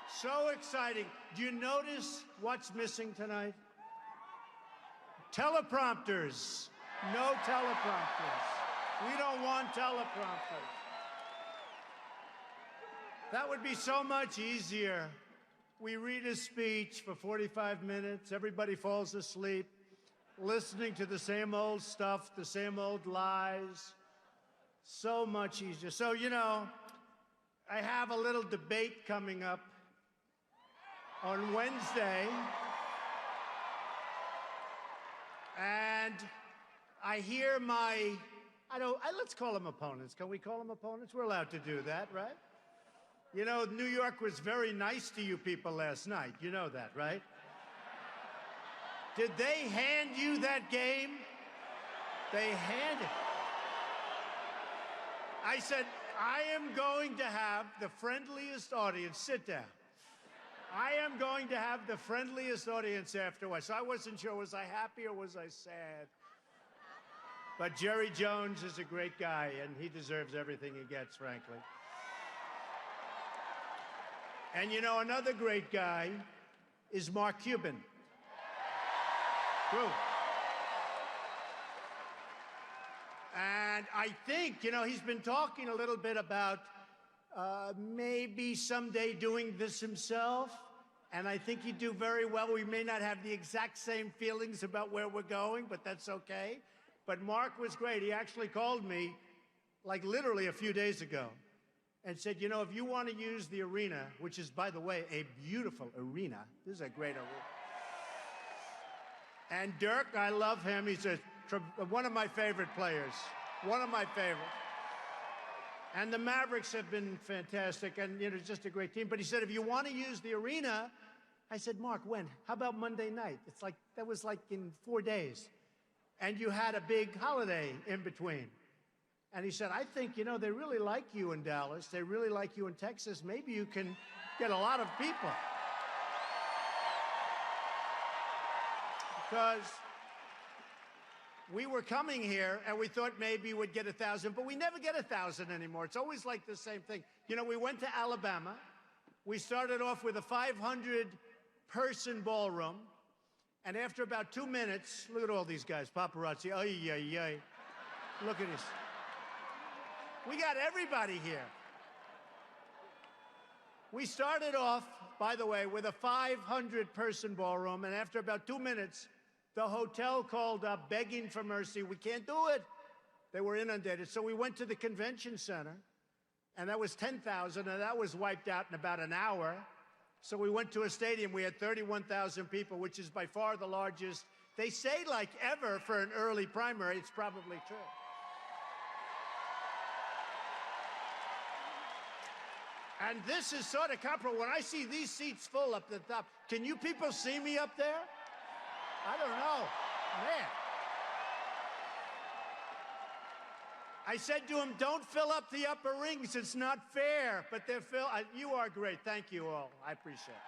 So exciting. Do you notice what's missing tonight? Teleprompters. No teleprompters. We don't want teleprompters. That would be so much easier. We read a speech for 45 minutes. Everybody falls asleep, listening to the same old stuff, the same old lies. So much easier. So, you know, I have a little debate coming up on Wednesday. And I hear let's call them opponents. Can we call them opponents? We're allowed to do that, right? You know, New York was very nice to you people last night. You know that, right? Did they hand you that game? They handed. I said, I am going to have the friendliest audience. Sit down. I am going to have the friendliest audience afterwards. So I wasn't sure, was I happy or was I sad? But Jerry Jones is a great guy, and he deserves everything he gets, frankly. And you know, another great guy is Mark Cuban. True. And I think, you know, he's been talking a little bit about maybe someday doing this himself. And I think he'd do very well. We may not have the exact same feelings about where we're going, but that's okay. But Mark was great. He actually called me, like literally a few days ago, and said, you know, if you want to use the arena, which is, by the way, a beautiful arena. This is a great arena. And Dirk, I love him. He's one of my favorite players. One of my favorites. And the Mavericks have been fantastic, and you know, just a great team. But he said, if you want to use the arena, I said, Mark, when? How about Monday night? It's like, that was like in 4 days. And you had a big holiday in between. And he said, I think, you know, they really like you in Dallas. They really like you in Texas. Maybe you can get a lot of people. Because we were coming here, and we thought maybe we'd get 1,000, but we never get 1,000 anymore. It's always like the same thing. You know, we went to Alabama. We started off with a 500-person ballroom, and after about 2 minutes, look at all these guys, paparazzi, ay, ay, ay. Look at this. We got everybody here. We started off, by the way, with a 500-person ballroom, and after about 2 minutes, the hotel called up begging for mercy. We can't do it. They were inundated. So we went to the convention center, and that was 10,000, and that was wiped out in about an hour. So we went to a stadium. We had 31,000 people, which is by far the largest. They say like ever for an early primary. It's probably true. And this is sort of comparable. When I see these seats full up the top, can you people see me up there? I don't know. Man. I said to him, don't fill up the upper rings. It's not fair. But they're filled. You are great. Thank you all. I appreciate it.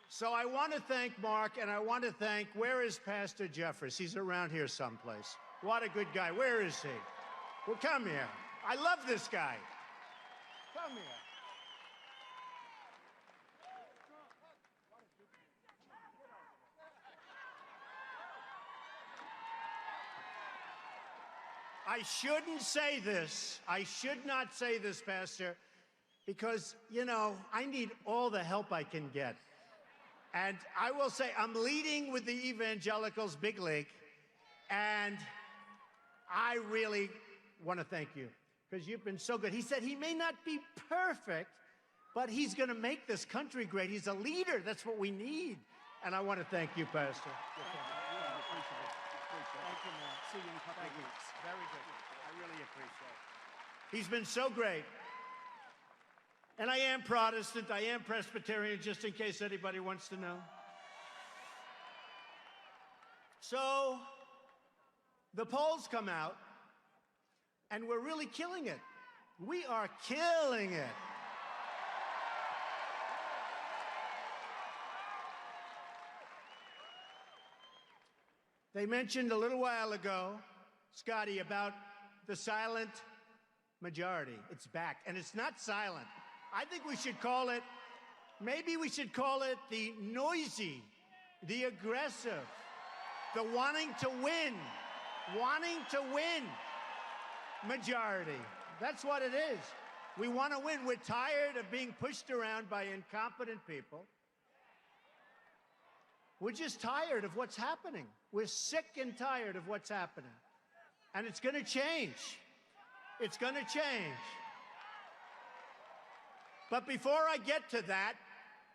So I want to thank Mark, and I want to thank, where is Pastor Jeffress? He's around here someplace. What a good guy. Where is he? Well, come here. I love this guy. Come here. I shouldn't say this. I should not say this, Pastor, because, you know, I need all the help I can get. And I will say, I'm leading with the evangelicals big league, and I really want to thank you, because you've been so good. He said he may not be perfect, but he's going to make this country great. He's a leader. That's what we need. And I want to thank you, Pastor. Thank you, man. See you in a couple of weeks. Very good. I really appreciate it. He's been so great. And I am Protestant. I am Presbyterian, just in case anybody wants to know. So the polls come out, and we're really killing it. We are killing it. They mentioned a little while ago, Scotty, about the silent majority. It's back, and it's not silent. I think we should call it, maybe we should call it the noisy, the aggressive, the wanting to win majority. That's what it is. We want to win. We're tired of being pushed around by incompetent people. We're just tired of what's happening. We're sick and tired of what's happening. And it's going to change. It's going to change. But before I get to that,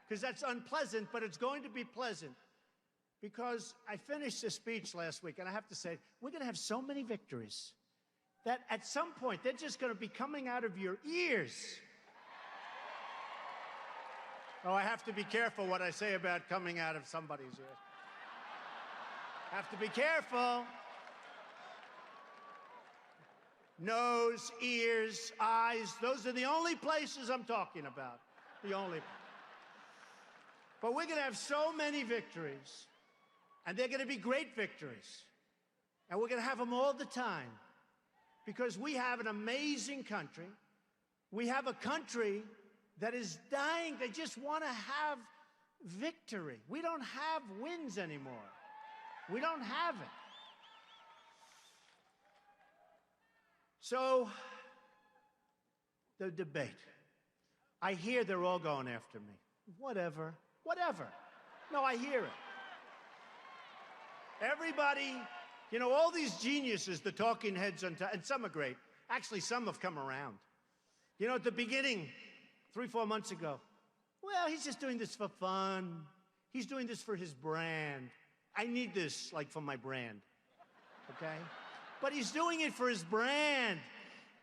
because that's unpleasant, but it's going to be pleasant, because I finished a speech last week, and I have to say, we're going to have so many victories that at some point, they're just going to be coming out of your ears. Oh, I have to be careful what I say about coming out of somebody's ears. Have to be careful. Nose, ears, eyes, those are the only places I'm talking about. The only. But we're going to have so many victories, and they're going to be great victories. And we're going to have them all the time, because we have an amazing country. We have a country that is dying. They just want to have victory. We don't have wins anymore. We don't have it. So, the debate. I hear they're all going after me. Whatever. No, I hear it. Everybody, you know, all these geniuses, the talking heads, and some are great. Actually, some have come around. You know, at the beginning, 3-4 months ago, well, he's just doing this for fun. He's doing this for his brand. I need this, like, for my brand, okay? But he's doing it for his brand.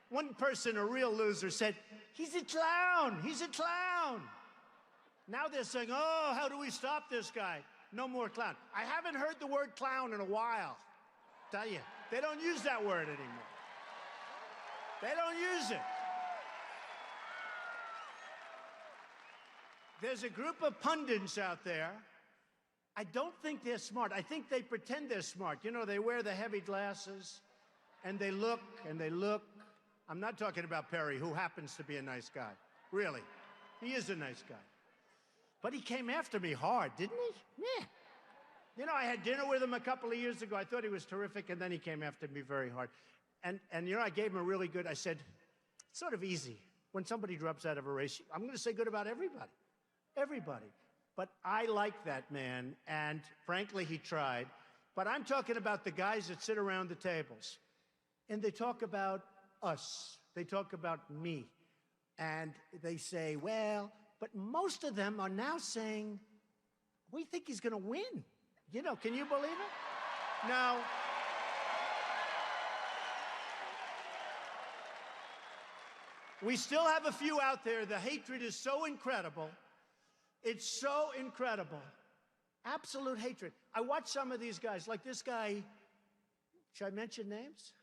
One person, a real loser, said, he's a clown. Now they're saying, oh, how do we stop this guy? No more clown. I haven't heard the word clown in a while. Tell you, they don't use that word anymore. They don't use it. There's a group of pundits out there. I don't think they're smart. I think they pretend they're smart. You know, they wear the heavy glasses, and they look, and they look. I'm not talking about Perry, who happens to be a nice guy. Really. He is a nice guy. But he came after me hard, didn't he? Yeah. You know, I had dinner with him a couple of years ago. I thought he was terrific, and then he came after me very hard. And you know, I gave him a really good, I said, it's sort of easy. When somebody drops out of a race, I'm going to say good about everybody. Everybody. But I like that man, and frankly, he tried. But I'm talking about the guys that sit around the tables, and they talk about us. They talk about me. And they say, well, but most of them are now saying, we think he's going to win. You know, can you believe it? Now, we still have a few out there. The hatred is so incredible. It's so incredible. Absolute hatred. I watch some of these guys, like this guy. Should I mention names?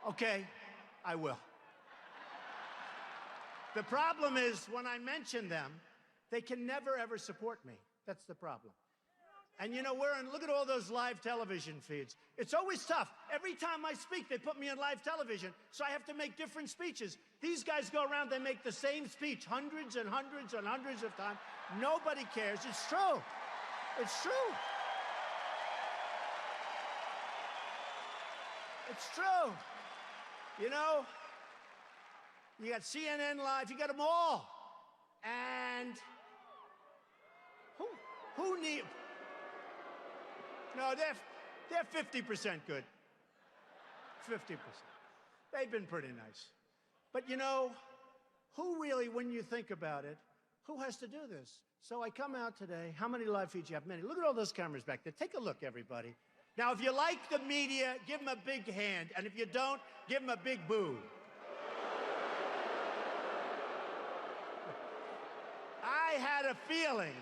Okay, I will. The problem is, when I mention them, they can never, ever support me. That's the problem. And you know, look at all those live television feeds. It's always tough. Every time I speak, they put me on live television, so I have to make different speeches. These guys go around, they make the same speech hundreds and hundreds and hundreds of times. Nobody cares. It's true. It's true. It's true. You know, you got CNN Live, you got them all. And who need... No, they're 50% good. 50%. They've been pretty nice. But you know, who really, when you think about it, who has to do this? So I come out today. How many live feeds you have? Many. Look at all those cameras back there. Take a look, everybody. Now, if you like the media, give them a big hand. And if you don't, give them a big boo. I had a feeling.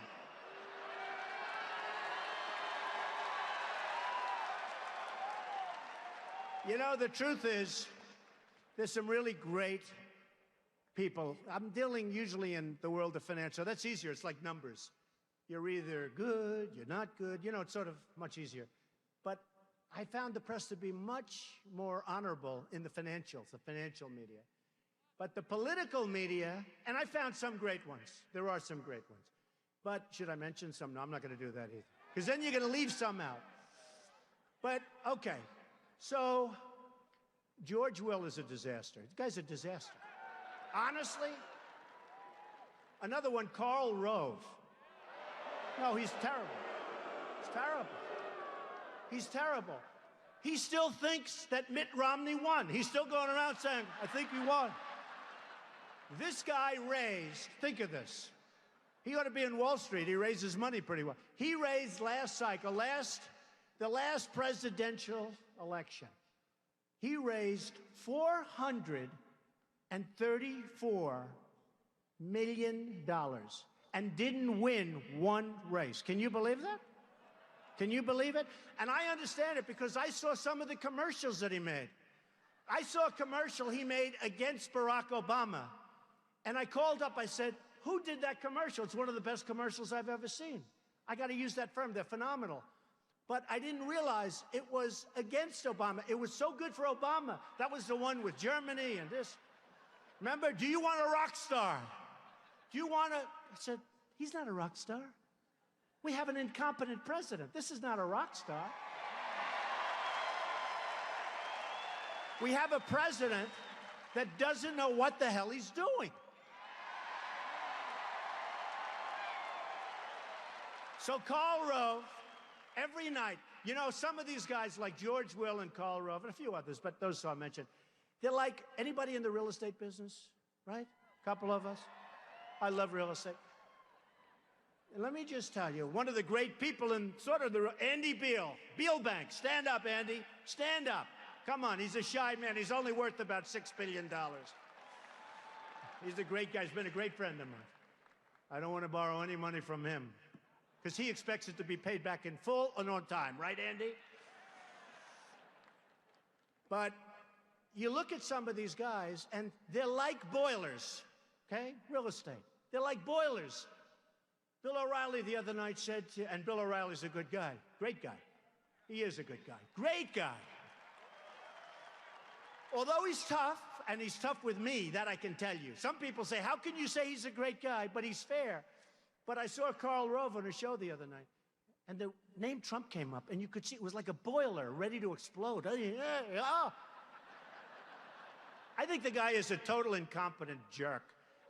You know, the truth is, there's some really great people. I'm dealing usually in the world of finance, so that's easier. It's like numbers. You're either good, you're not good. You know, it's sort of much easier. But I found the press to be much more honorable in the financial media. But the political media, and I found some great ones. There are some great ones. But should I mention some? No, I'm not going to do that either. Because then you're going to leave some out. But, okay. So, George Will is a disaster. The guy's a disaster. Honestly. Another one, Karl Rove. No, he's terrible. He's terrible. He's terrible. He still thinks that Mitt Romney won. He's still going around saying, I think he won. This guy raised, think of this. He ought to be in Wall Street. He raises money pretty well. He raised last cycle, the last presidential election. He raised $434 million and didn't win one race. Can you believe that? Can you believe it? And I understand it because I saw some of the commercials that he made. I saw a commercial he made against Barack Obama. And I called up, I said, who did that commercial? It's one of the best commercials I've ever seen. I got to use that firm. They're phenomenal. But I didn't realize it was against Obama. It was so good for Obama. That was the one with Germany and this. Remember, do you want a rock star? Do you want a... I said, he's not a rock star. We have an incompetent president. This is not a rock star. We have a president that doesn't know what the hell he's doing. So Karl Rove, every night, you know, some of these guys like George Will and Karl Rove and a few others, but those I mentioned, they're like anybody in the real estate business, right? A couple of us. I love real estate. And let me just tell you, one of the great people in sort of the, Andy Beal, Beal Bank. Stand up, Andy. Stand up. Come on, he's a shy man. He's only worth about $6 billion. He's a great guy. He's been a great friend of mine. I don't want to borrow any money from him because he expects it to be paid back in full and on time. Right, Andy? But you look at some of these guys, and they're like boilers, okay? Real estate. They're like boilers. Bill O'Reilly the other night said, and Bill O'Reilly's a good guy, great guy. He is a good guy, great guy. Although he's tough, and he's tough with me, that I can tell you. Some people say, how can you say he's a great guy, but he's fair? But I saw Karl Rove on a show the other night, and the name Trump came up, and you could see it was like a boiler ready to explode. I think the guy is a total incompetent jerk.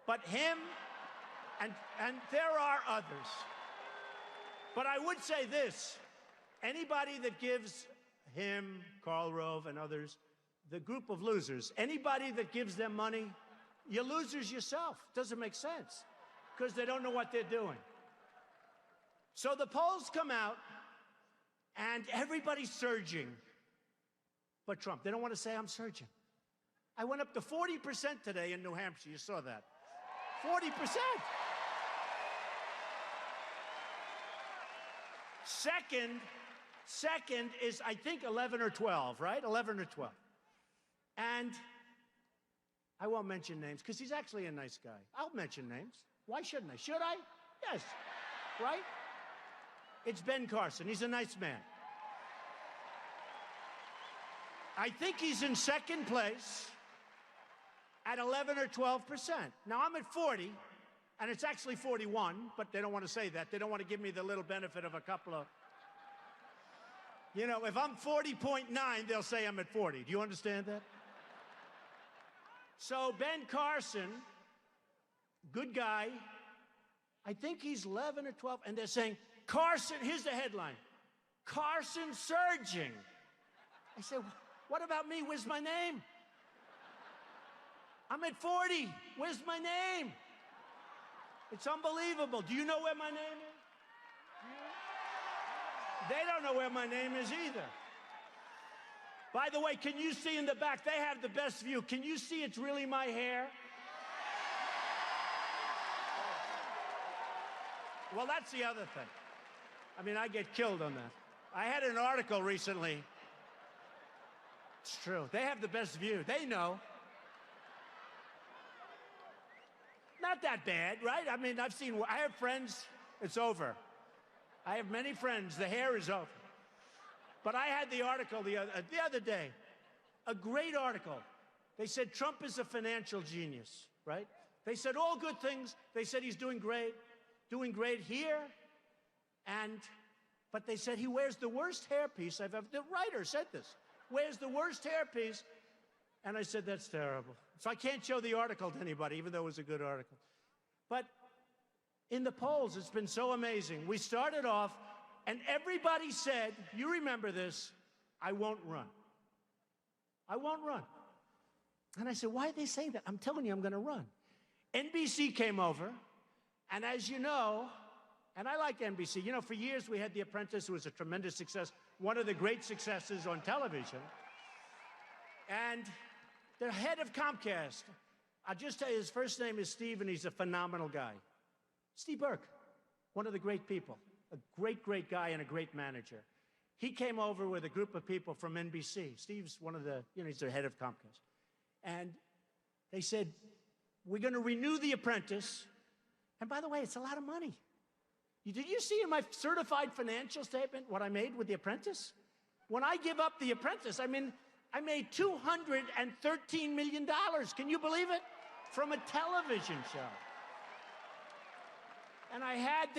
But him, and there are others. But I would say this, anybody that gives him, Karl Rove, and others, the group of losers, anybody that gives them money, you're losers yourself. Doesn't make sense because they don't know what they're doing. So the polls come out, and everybody's surging for Trump. They don't want to say, I'm surging. I went up to 40% today in New Hampshire. You saw that. 40%. Second is, I think, 11 or 12, right? 11 or 12. And I won't mention names because he's actually a nice guy. I'll mention names. Why shouldn't I? Should I? Yes. Right? It's Ben Carson. He's a nice man. I think he's in second place at 11 or 12%. Now, I'm at 40, and it's actually 41, but they don't want to say that. They don't want to give me the little benefit of a couple of... You know, if I'm 40.9, they'll say I'm at 40. Do you understand that? So Ben Carson, good guy, I think he's 11 or 12, and they're saying, Carson, here's the headline, Carson surging. I said, what about me? Where's my name? I'm at 40. Where's my name? It's unbelievable. Do you know where my name is? They don't know where my name is either. By the way, can you see in the back? They have the best view. Can you see it's really my hair? Well, that's the other thing. I mean, I get killed on that. I had an article recently. It's true. They have the best view. They know. Not that bad, right? I mean, I have friends. It's over. I have many friends. The hair is over. But I had the article the other day, a great article. They said Trump is a financial genius, right? They said all good things. They said he's doing great here. But they said he wears the worst hairpiece I've ever, the writer said this, wears the worst hairpiece. And I said, that's terrible. So I can't show the article to anybody, even though it was a good article. But in the polls, it's been so amazing. We started off, and everybody said, you remember this, I won't run. I won't run. And I said, why are they saying that? I'm telling you, I'm going to run. NBC came over, and as you know, and I like NBC. You know, for years we had The Apprentice, who was a tremendous success, one of the great successes on television. And the head of Comcast, I'll just tell you, his first name is Steve, and he's a phenomenal guy. Steve Burke, one of the great people, a great, great guy and a great manager. He came over with a group of people from NBC. Steve's one of the, he's the head of Comcast. And they said, we're going to renew The Apprentice. And by the way, it's a lot of money. Did you see in my certified financial statement what I made with The Apprentice? When I give up The Apprentice, I made $213 million. Can you believe it? From a television show. And I had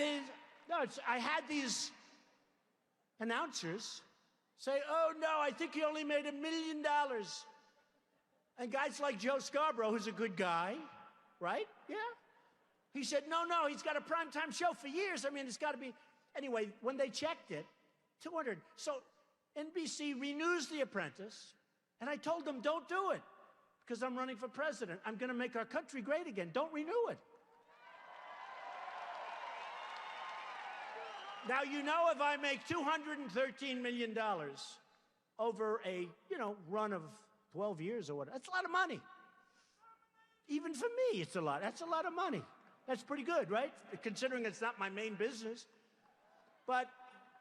these announcers say, oh, no, I think he only made $1 million. And guys like Joe Scarborough, who's a good guy, right? Yeah. He said, no, he's got a primetime show for years. I mean, it's got to be. Anyway, when they checked it, 200. So NBC renews The Apprentice, and I told them, don't do it, because I'm running for president. I'm going to make our country great again. Don't renew it. Now, if I make $213 million over a, run of 12 years or whatever, that's a lot of money. Even for me, it's a lot. That's a lot of money. That's pretty good, right? Considering it's not my main business. But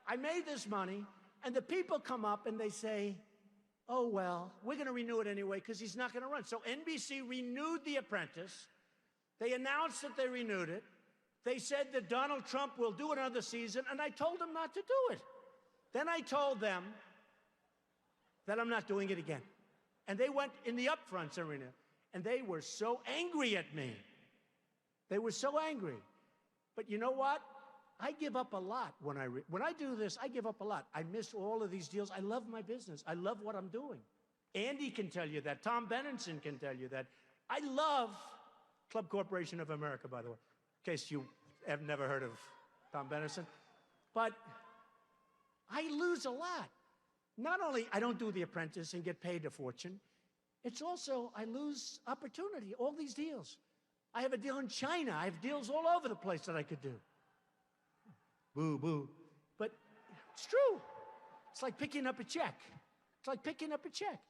I made this money, and the people come up and they say, oh, well, we're going to renew it anyway because he's not going to run. So NBC renewed The Apprentice. They announced that they renewed it. They said that Donald Trump will do another season, and I told them not to do it. Then I told them that I'm not doing it again. And they went in the upfronts arena, and they were so angry at me. They were so angry. But you know what? I give up a lot when I do this. I give up a lot. I miss all of these deals. I love my business. I love what I'm doing. Andy can tell you that. Tom Benenson can tell you that. I love Club Corporation of America, by the way, in case you have never heard of Tom Benenson. But I lose a lot. Not only I don't do The Apprentice and get paid a fortune, it's also I lose opportunity, all these deals. I have a deal in China. I have deals all over the place that I could do. Boo, boo. But it's true. It's like picking up a check. It's like picking up a check.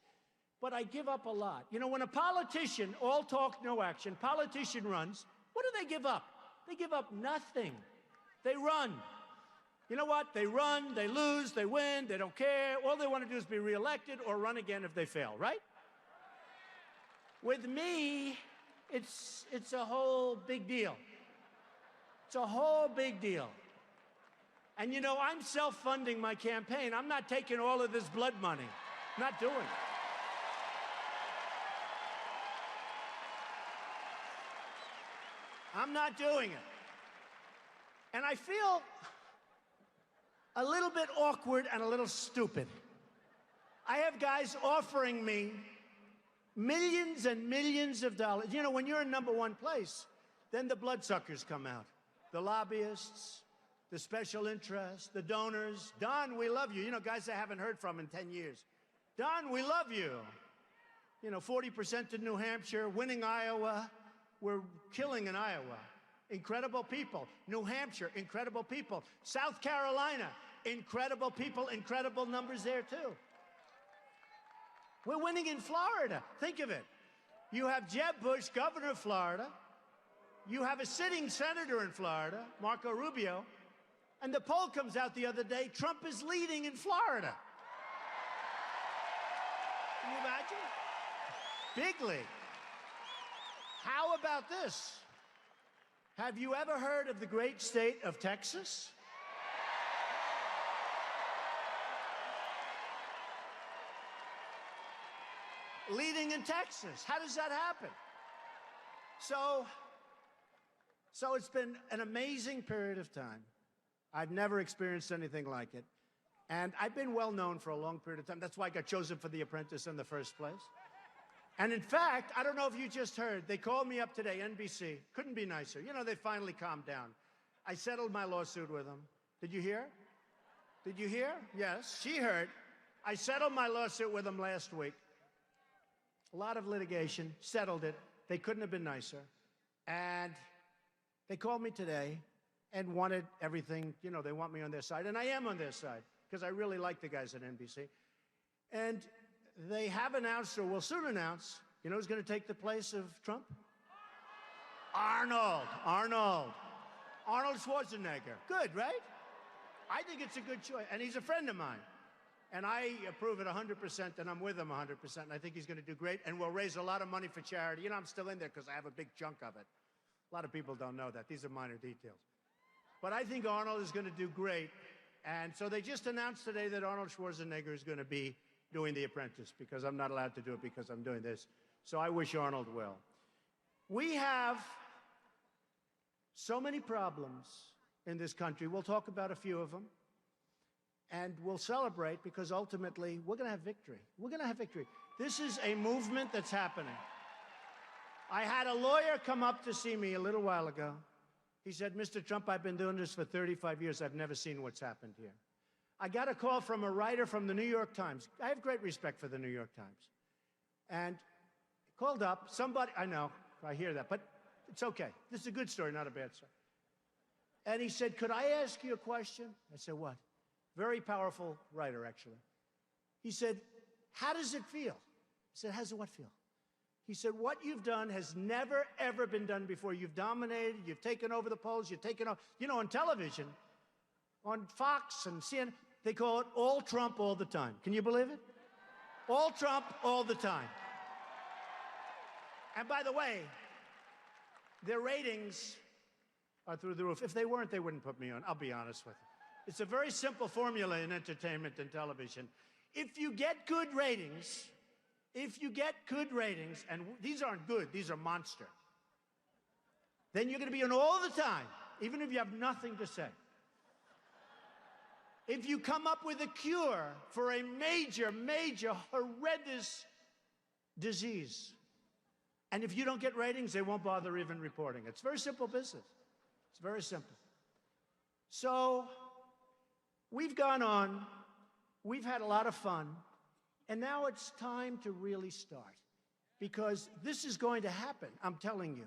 But I give up a lot. When a politician, all talk, no action, politician runs, what do they give up? They give up nothing. They run. You know what? They run, they lose, they win, they don't care. All they want to do is be reelected or run again if they fail, right? With me, it's a whole big deal. It's a whole big deal. And I'm self-funding my campaign. I'm not taking all of this blood money. Not doing it. I'm not doing it. And I feel a little bit awkward and a little stupid. I have guys offering me millions and millions of dollars. When you're in #1 place, then the bloodsuckers come out. The lobbyists, the special interests, the donors. Don, we love you. Guys I haven't heard from in 10 years. Don, we love you. 40% in New Hampshire, winning Iowa. We're killing in Iowa. Incredible people. New Hampshire, incredible people. South Carolina, incredible people, incredible numbers there, too. We're winning in Florida. Think of it. You have Jeb Bush, governor of Florida. You have a sitting senator in Florida, Marco Rubio. And the poll comes out the other day, Trump is leading in Florida. Can you imagine? Bigly. How about this? Have you ever heard of the great state of Texas? leading in Texas. How does that happen? So it's been an amazing period of time. I've never experienced anything like it. And I've been well known for a long period of time. That's why I got chosen for The Apprentice in the first place. And in fact, I don't know if you just heard, they called me up today, NBC. Couldn't be nicer. You know, they finally calmed down. I settled my lawsuit with them. Did you hear? Did you hear? Yes, she heard. I settled my lawsuit with them last week. A lot of litigation, settled it. They couldn't have been nicer. And they called me today and wanted everything, you know, they want me on their side. And I am on their side, because I really like the guys at NBC. And they have announced, or will soon announce, you know who's going to take the place of Trump? Arnold Schwarzenegger. Good, right? I think it's a good choice. And he's a friend of mine. And I approve it 100%, and I'm with him 100%. And I think he's going to do great, and we'll raise a lot of money for charity. You know, I'm still in there because I have a big chunk of it. A lot of people don't know that. These are minor details. But I think Arnold is going to do great. And so they just announced today that Arnold Schwarzenegger is going to be doing The Apprentice, because I'm not allowed to do it because I'm doing this. So I wish Arnold well. We have so many problems in this country. We'll talk about a few of them. And we'll celebrate, because ultimately we're going to have victory. We're going to have victory. This is a movement that's happening. I had a lawyer come up to see me a little while ago. He said, Mr. Trump, I've been doing this for 35 years. I've never seen what's happened here. I got a call from a writer from the New York Times. I have great respect for the New York Times. And called up somebody, I know, I hear that, but it's okay. This is a good story, not a bad story. And he said, could I ask you a question? I said, what? Very powerful writer, actually. He said, how does it feel? I said, how does what feel? He said, what you've done has never, ever been done before. You've dominated, you've taken over the polls, you've taken over, you know, on television, on Fox and CNN, they call it all Trump all the time. Can you believe it? All Trump all the time. And by the way, their ratings are through the roof. If they weren't, they wouldn't put me on, I'll be honest with you. It's a very simple formula in entertainment and television. If you get good ratings, and these aren't good, these are monster, then you're going to be on all the time, even if you have nothing to say. If you come up with a cure for a major, horrendous disease, and if you don't get ratings, they won't bother even reporting. It's very simple business. It's very simple. So we've gone on, we've had a lot of fun, and now it's time to really start, because this is going to happen, I'm telling you.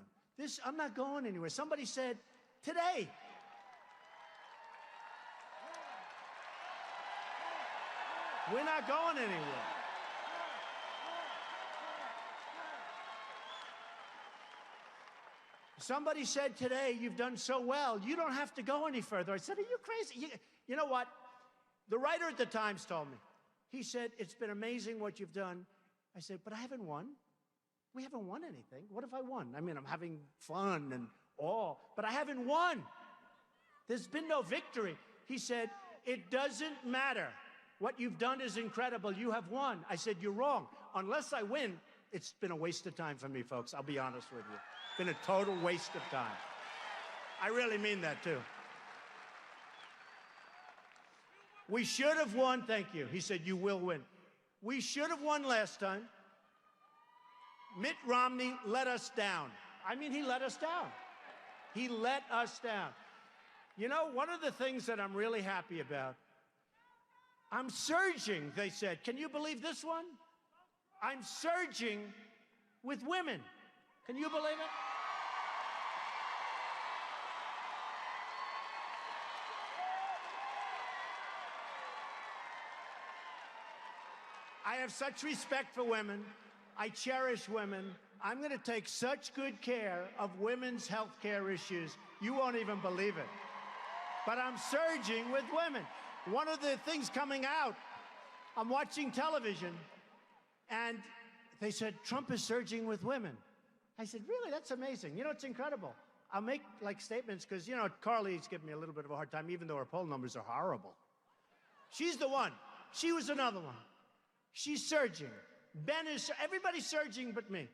I'm not going anywhere. Somebody said, today, we're not going anywhere. Somebody said today, you've done so well, you don't have to go any further. I said, are you crazy? You know what? The writer at the Times told me. He said, it's been amazing what you've done. I said, but I haven't won. We haven't won anything. What have I won? I mean, I'm having fun and all, but I haven't won. There's been no victory. He said, it doesn't matter. What you've done is incredible. You have won. I said, you're wrong. Unless I win, it's been a waste of time for me, folks. I'll be honest with you. It's been a total waste of time. I really mean that, too. We should have won. Thank you. He said, you will win. We should have won last time. Mitt Romney let us down. I mean, he let us down. He let us down. You know, one of the things that I'm really happy about, I'm surging, they said. Can you believe this one? I'm surging with women. Can you believe it? I have such respect for women. I cherish women. I'm going to take such good care of women's health care issues, you won't even believe it. But I'm surging with women. One of the things coming out, I'm watching television, and they said, Trump is surging with women. I said, really? That's amazing. You know, it's incredible. I'll make, like, statements, because, you know, Carly's giving me a little bit of a hard time, even though her poll numbers are horrible. She's the one. She was another one. She's surging. Ben is, everybody's surging but me.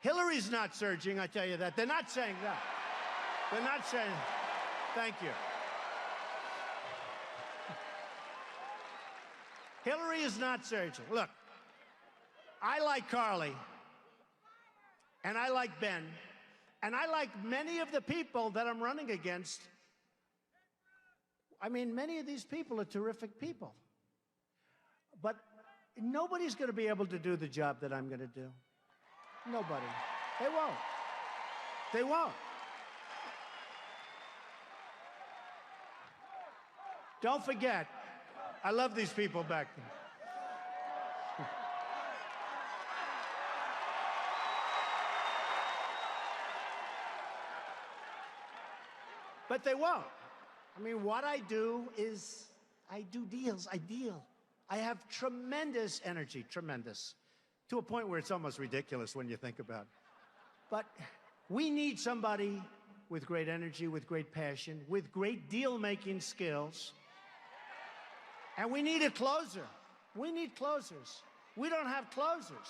Hillary's not surging, I tell you that. They're not saying that. They're not saying, thank you. Hillary is not surging. Look, I like Carly, and I like Ben, and I like many of the people that I'm running against. I mean, many of these people are terrific people. But nobody's going to be able to do the job that I'm going to do. Nobody. They won't. They won't. Don't forget, I love these people back there. But they won't. I mean, what I do is I do deals. I deal. I have tremendous energy, tremendous, to a point where it's almost ridiculous when you think about it. But we need somebody with great energy, with great passion, with great deal-making skills. And we need a closer. We need closers. We don't have closers.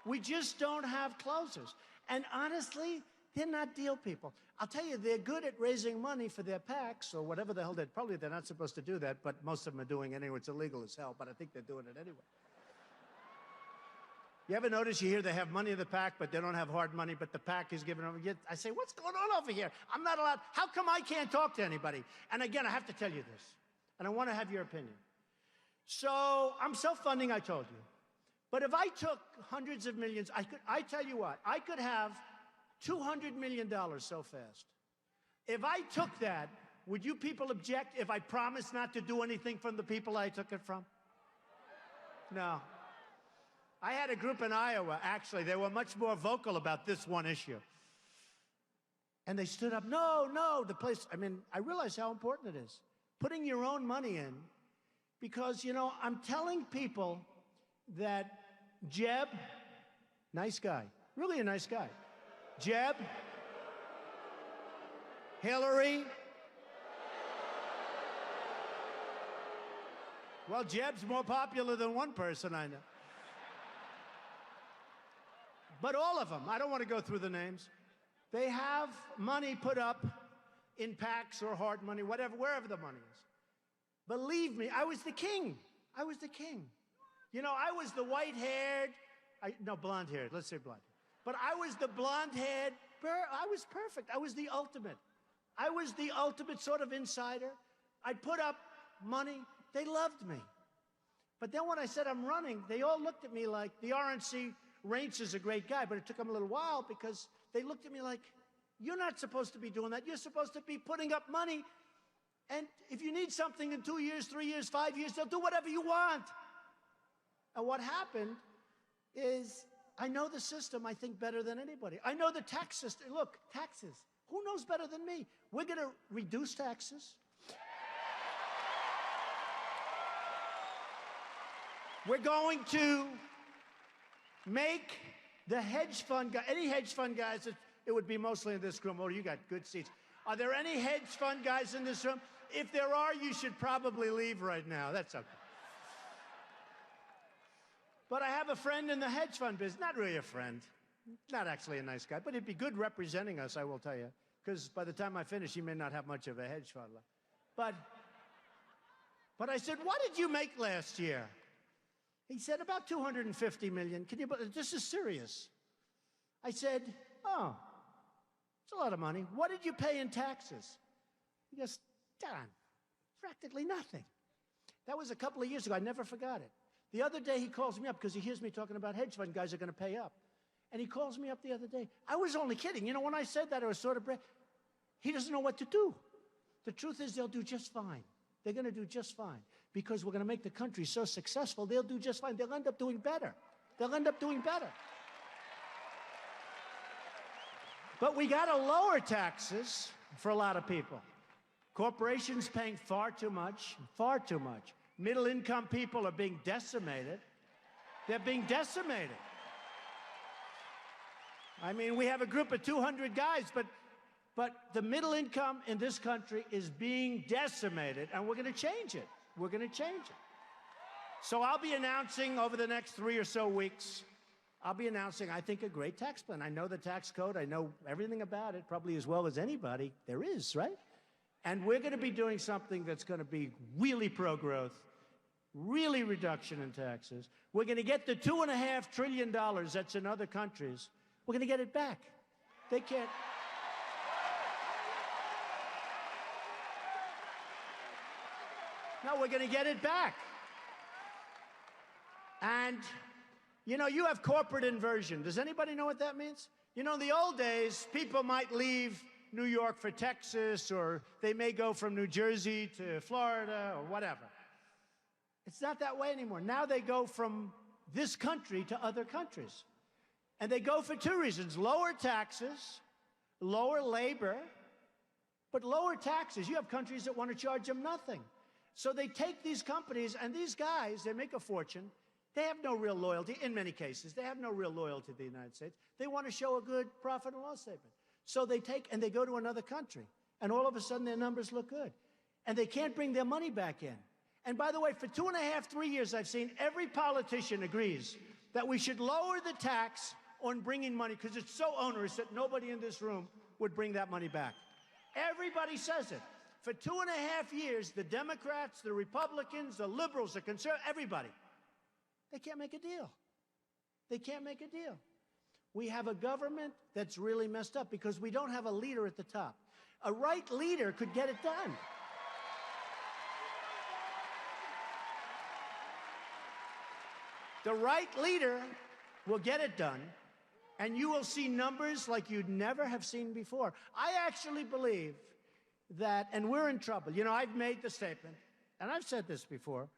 We just don't have closers. And honestly, they're not deal people. I'll tell you, they're good at raising money for their PACs or whatever the hell they're not supposed to do that, but most of them are doing it anyway. It's illegal as hell, but I think they're doing it anyway. You ever notice you hear they have money in the PAC, but they don't have hard money, but the PAC is giving them. I say, what's going on over here? I'm not allowed. How come I can't talk to anybody? And again, I have to tell you this, and I want to have your opinion. So I'm self-funding, I told you. But if I took hundreds of millions, I tell you what, I could have $200 million so fast. If I took that, would you people object if I promised not to do anything from the people I took it from? No. I had a group in Iowa, actually. They were much more vocal about this one issue. And they stood up, no, the place, I mean, I realize how important it is. Putting your own money in, because, you know, I'm telling people that Jeb, nice guy, really a nice guy. Jeb, Hillary. Well, Jeb's more popular than one person I know. But all of them, I don't want to go through the names, they have money put up in PACs or hard money, whatever, wherever the money is. Believe me, I was the king. I was the king. You know, I was the white-haired, no, blonde-haired, let's say blonde. But I was the blonde-haired, I was perfect. I was the ultimate. I was the ultimate sort of insider. I'd put up money. They loved me. But then when I said I'm running, they all looked at me like, the RNC, Reince is a great guy, but it took him a little while because they looked at me like, you're not supposed to be doing that. You're supposed to be putting up money. And if you need something in 2 years, 3 years, 5 years, they'll do whatever you want. And what happened is I know the system, I think, better than anybody. I know the tax system. Look, taxes. Who knows better than me? We're going to reduce taxes. We're going to make the hedge fund guy, any hedge fund guys, it would be mostly in this room. Oh, you got good seats. Are there any hedge fund guys in this room? If there are, you should probably leave right now. That's okay. But I have a friend in the hedge fund business. Not really a friend. Not actually a nice guy, but he'd be good representing us, I will tell you. Because by the time I finish, he may not have much of a hedge fund left. But I said, what did you make last year? He said, about 250 million. Can you, this is serious. I said, oh, it's a lot of money. What did you pay in taxes? He goes, Don, practically nothing. That was a couple of years ago. I never forgot it. The other day he calls me up because he hears me talking about hedge fund guys are going to pay up. And he calls me up the other day. I was only kidding. You know, when I said that, I was sort of, he doesn't know what to do. The truth is they'll do just fine. They're going to do just fine. Because we're going to make the country so successful, they'll do just fine. They'll end up doing better. They'll end up doing better. But we got to lower taxes for a lot of people. Corporations paying far too much, far too much. Middle-income people are being decimated. They're being decimated. I mean, we have a group of 200 guys, but But the middle income in this country is being decimated, and we're going to change it. We're going to change it. So I'll be announcing over the next 3 or so weeks, I'll be announcing, I think, a great tax plan. I know the tax code. I know everything about it, probably as well as anybody there is, right? And we're going to be doing something that's going to be really pro-growth, really reduction in taxes. We're going to get the $2.5 trillion that's in other countries. We're going to get it back. They can't. No, we're going to get it back. And, you know, you have corporate inversion. Does anybody know what that means? You know, in the old days, people might leave New York for Texas, or they may go from New Jersey to Florida, or whatever. It's not that way anymore. Now they go from this country to other countries. And they go for two reasons: lower taxes, lower labor, but lower taxes. You have countries that want to charge them nothing. So they take these companies, and these guys, they make a fortune. They have no real loyalty, in many cases. They have no real loyalty to the United States. They want to show a good profit and loss statement. So they take and they go to another country, and all of a sudden their numbers look good. And they can't bring their money back in. And by the way, for 2.5, 3 years, I've seen every politician agrees that we should lower the tax on bringing money, because it's so onerous that nobody in this room would bring that money back. Everybody says it. For 2.5 years, the Democrats, the Republicans, the liberals, the conservatives, everybody, they can't make a deal. They can't make a deal. We have a government that's really messed up because we don't have a leader at the top. A right leader could get it done. The right leader will get it done, and you will see numbers like you'd never have seen before. I actually believe that, and we're in trouble. You know, I've made the statement, and I've said this before,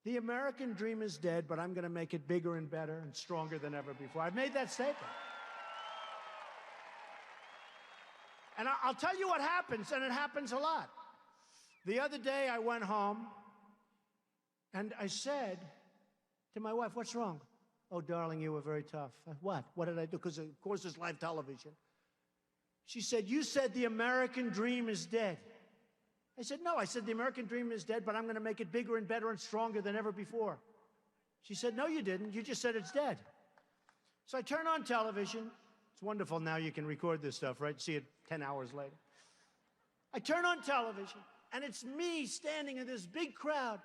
the American dream is dead, but I'm going to make it bigger and better and stronger than ever before. I've made that statement. And I'll tell you what happens, and it happens a lot. The other day, I went home, and I said to my wife, "What's wrong?" "Oh, darling, you were very tough." "What? What did I do?" Because, of course, it's live television. She said, "You said the American dream is dead." I said, "No, I said the American dream is dead, but I'm going to make it bigger and better and stronger than ever before." She said, "No, you didn't. You just said it's dead." So I turn on television. It's wonderful now you can record this stuff, right? See it 10 hours later. I turn on television, and it's me standing in this big crowd.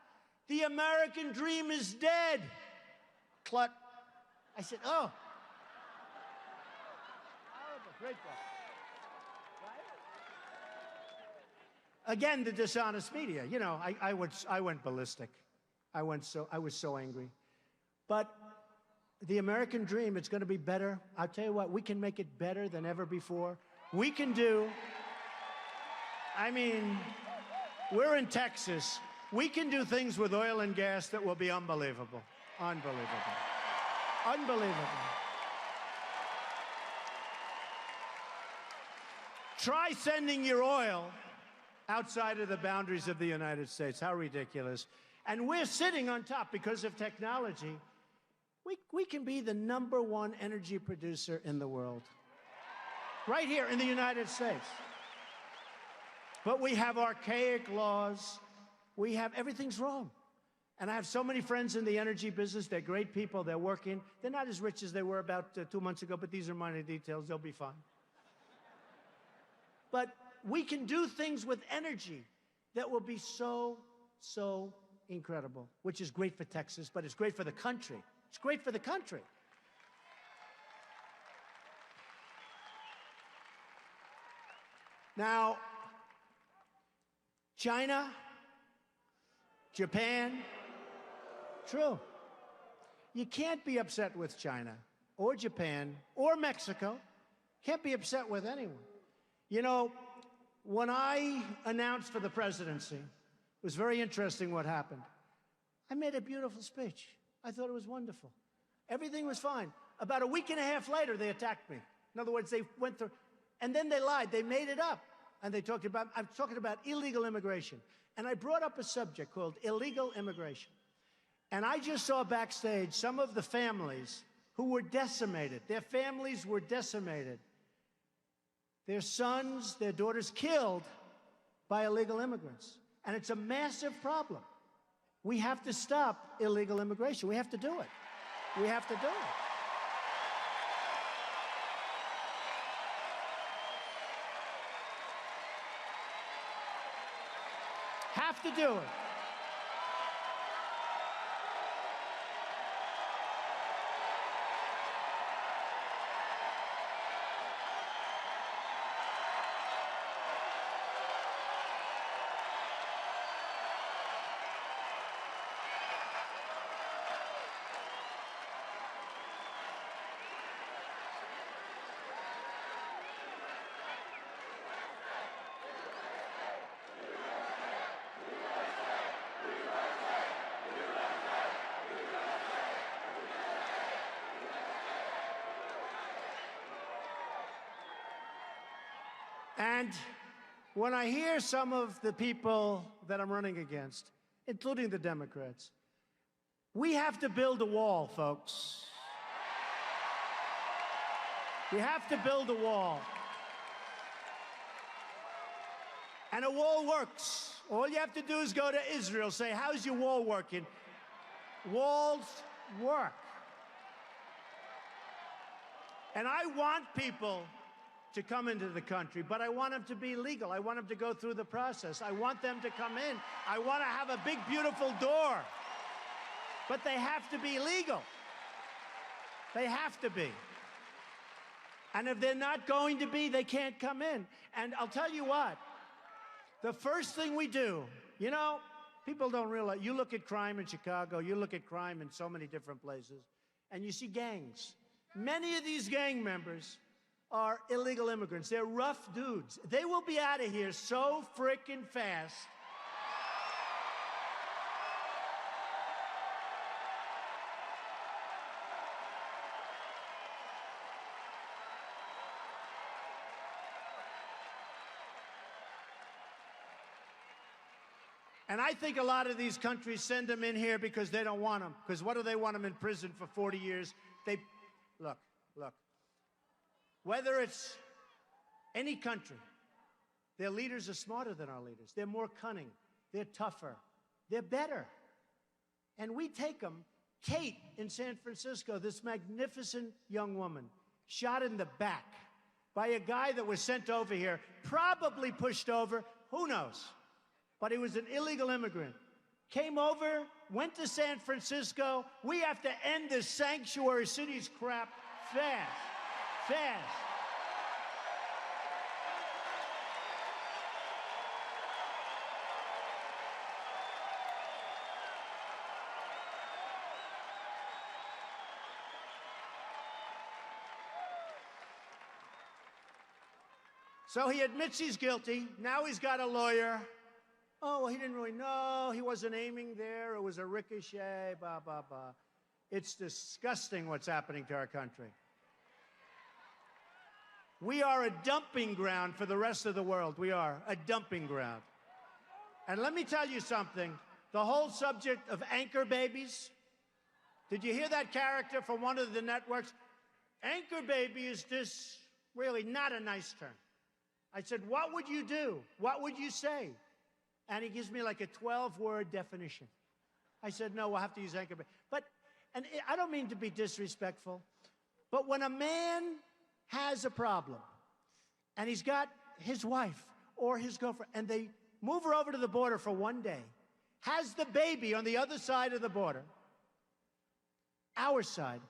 "The American dream is dead." Cluck. I said, "Oh." Horrible. Great book. Again, the dishonest media. You know, I went ballistic. I was so angry. But the American dream, it's going to be better. I'll tell you what, we can make it better than ever before. We can do, I mean, we're in Texas. We can do things with oil and gas that will be unbelievable. Unbelievable. Unbelievable. Try sending your oil outside of the boundaries of the United States. How ridiculous. And we're sitting on top because of technology. We can be the #1 energy producer in the world. Right here in the United States. But we have archaic laws. We have, everything's wrong. And I have so many friends in the energy business. They're great people. They're working. They're not as rich as they were about 2 months ago, but these are minor details. They'll be fine. But we can do things with energy that will be so, so incredible, which is great for Texas, but it's great for the country. It's great for the country. Now, China, Japan, true. You can't be upset with China or Japan or Mexico. Can't be upset with anyone. You know, when I announced for the presidency, it was very interesting what happened. I made a beautiful speech. I thought it was wonderful. Everything was fine. About a week and a half later, they attacked me. In other words, they went through, and then they lied. They made it up. And they talked about, I'm talking about illegal immigration. And I brought up a subject called illegal immigration. And I just saw backstage some of the families who were decimated. Their families were decimated. their sons, their daughters killed by illegal immigrants. And it's a massive problem. We have to stop illegal immigration. We have to do it. We have to do it. Have to do it. And when I hear some of the people that I'm running against, including the Democrats, we have to build a wall, folks. We have to build a wall. And a wall works. All you have to do is go to Israel, say, how's your wall working? Walls work. And I want people to come into the country, but I want them to be legal. I want them to go through the process. I want them to come in. I want to have a big, beautiful door. But they have to be legal. They have to be. And if they're not going to be, they can't come in. And I'll tell you what, the first thing we do, you know, people don't realize, you look at crime in Chicago, you look at crime in so many different places, and you see gangs. Many of these gang members are illegal immigrants. They're rough dudes. They will be out of here so frickin' fast. And I think a lot of these countries send them in here because they don't want them. Because what do they want them in prison for 40 years? Look. Whether it's any country, their leaders are smarter than our leaders. They're more cunning. They're tougher. They're better. And we take them. Kate in San Francisco, this magnificent young woman, shot in the back by a guy that was sent over here, probably pushed over, who knows? But he was an illegal immigrant. Came over, went to San Francisco. We have to end this sanctuary cities crap fast. Fast. So he admits he's guilty. Now he's got a lawyer. Oh, well, he didn't really know. He wasn't aiming there. It was a ricochet, blah, blah, blah. It's disgusting what's happening to our country. We are a dumping ground for the rest of the world. We are a dumping ground. And let me tell you something. The whole subject of anchor babies, did you hear that character from one of the networks? Anchor baby is this really not a nice term. I said, what would you do? What would you say? And he gives me like a 12-word definition. I said, no, we'll have to use anchor baby. And I don't mean to be disrespectful, but when a man has a problem, and he's got his wife or his girlfriend, and they move her over to the border for one day, has the baby on the other side of the border, our side,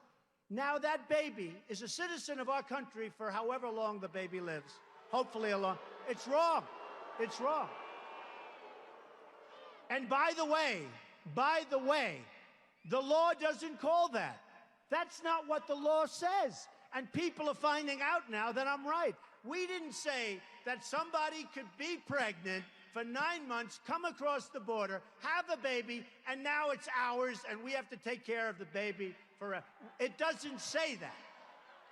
now that baby is a citizen of our country for however long the baby lives, hopefully a long. It's wrong. It's wrong. And by the way, the law doesn't call that. That's not what the law says. And people are finding out now that I'm right. We didn't say that somebody could be pregnant for 9 months, come across the border, have a baby, and now it's ours, and we have to take care of the baby forever. It doesn't say that.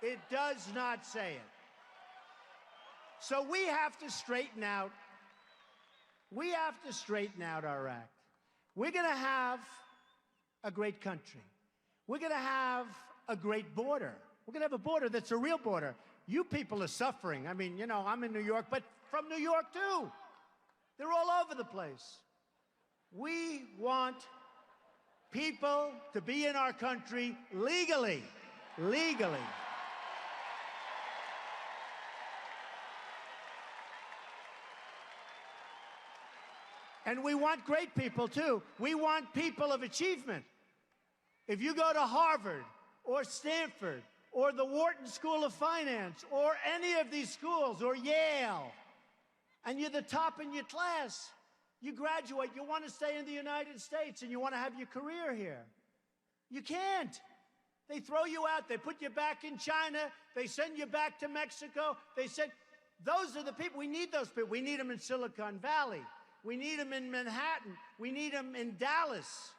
It does not say it. So we have to straighten out. We have to straighten out our act. We're going to have a great country. We're going to have a great border. We're going to have a border that's a real border. You people are suffering. I mean, you know, I'm in New York, but from New York too. They're all over the place. We want people to be in our country legally. Legally. And we want great people, too. We want people of achievement. If you go to Harvard or Stanford or the Wharton School of Finance or any of these schools or Yale, and you're the top in your class, you graduate, you want to stay in the United States and you want to have your career here. You can't. They throw you out. They put you back in China. They send you back to Mexico. Those are the people. We need those people. We need them in Silicon Valley. We need them in Manhattan. We need them in Dallas.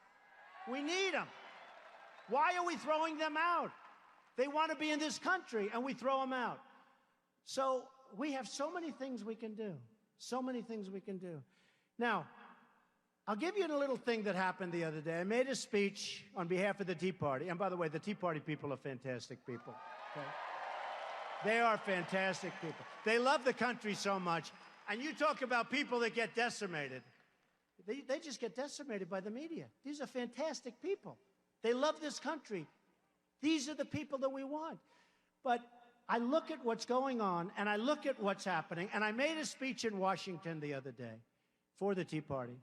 We need them. Why are we throwing them out? They want to be in this country, and we throw them out. So we have so many things we can do. So many things we can do. Now, I'll give you a little thing that happened the other day. I made a speech on behalf of the Tea Party. And by the way, the Tea Party people are fantastic people. Okay? They are fantastic people. They love the country so much. And you talk about people that get decimated. They just get decimated by the media. These are fantastic people. They love this country. These are the people that we want. But I look at what's going on, and I look at what's happening, and I made a speech in Washington the other day for the Tea Party.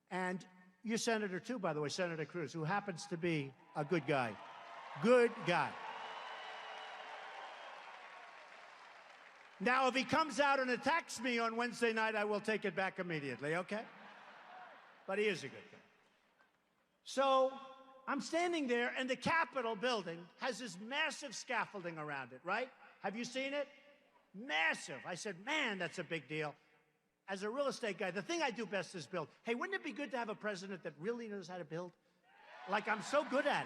And your senator, too, by the way, Senator Cruz, who happens to be a good guy. Good guy. Now, if he comes out and attacks me on Wednesday night, I will take it back immediately, okay? But he is a good guy. So I'm standing there, and the Capitol building has this massive scaffolding around it, right? Have you seen it? Massive. I said, man, that's a big deal. As a real estate guy, the thing I do best is build. Hey, wouldn't it be good to have a president that really knows how to build? Like, I'm so good at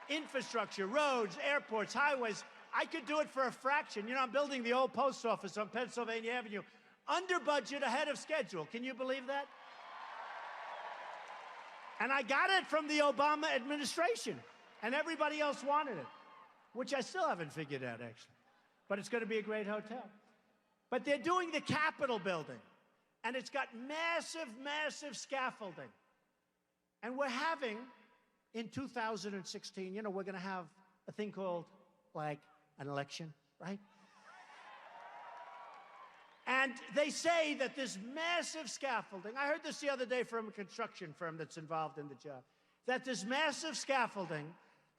it. Infrastructure, roads, airports, highways. I could do it for a fraction. You know, I'm building the old post office on Pennsylvania Avenue. Under budget, ahead of schedule. Can you believe that? And I got it from the Obama administration. And everybody else wanted it. Which I still haven't figured out, actually. But it's going to be a great hotel. But they're doing the Capitol building. And it's got massive, massive scaffolding. And we're having, in 2016, you know, we're going to have a thing called, like, an election, right? And they say that this massive scaffolding, I heard this the other day from a construction firm that's involved in the job, that this massive scaffolding,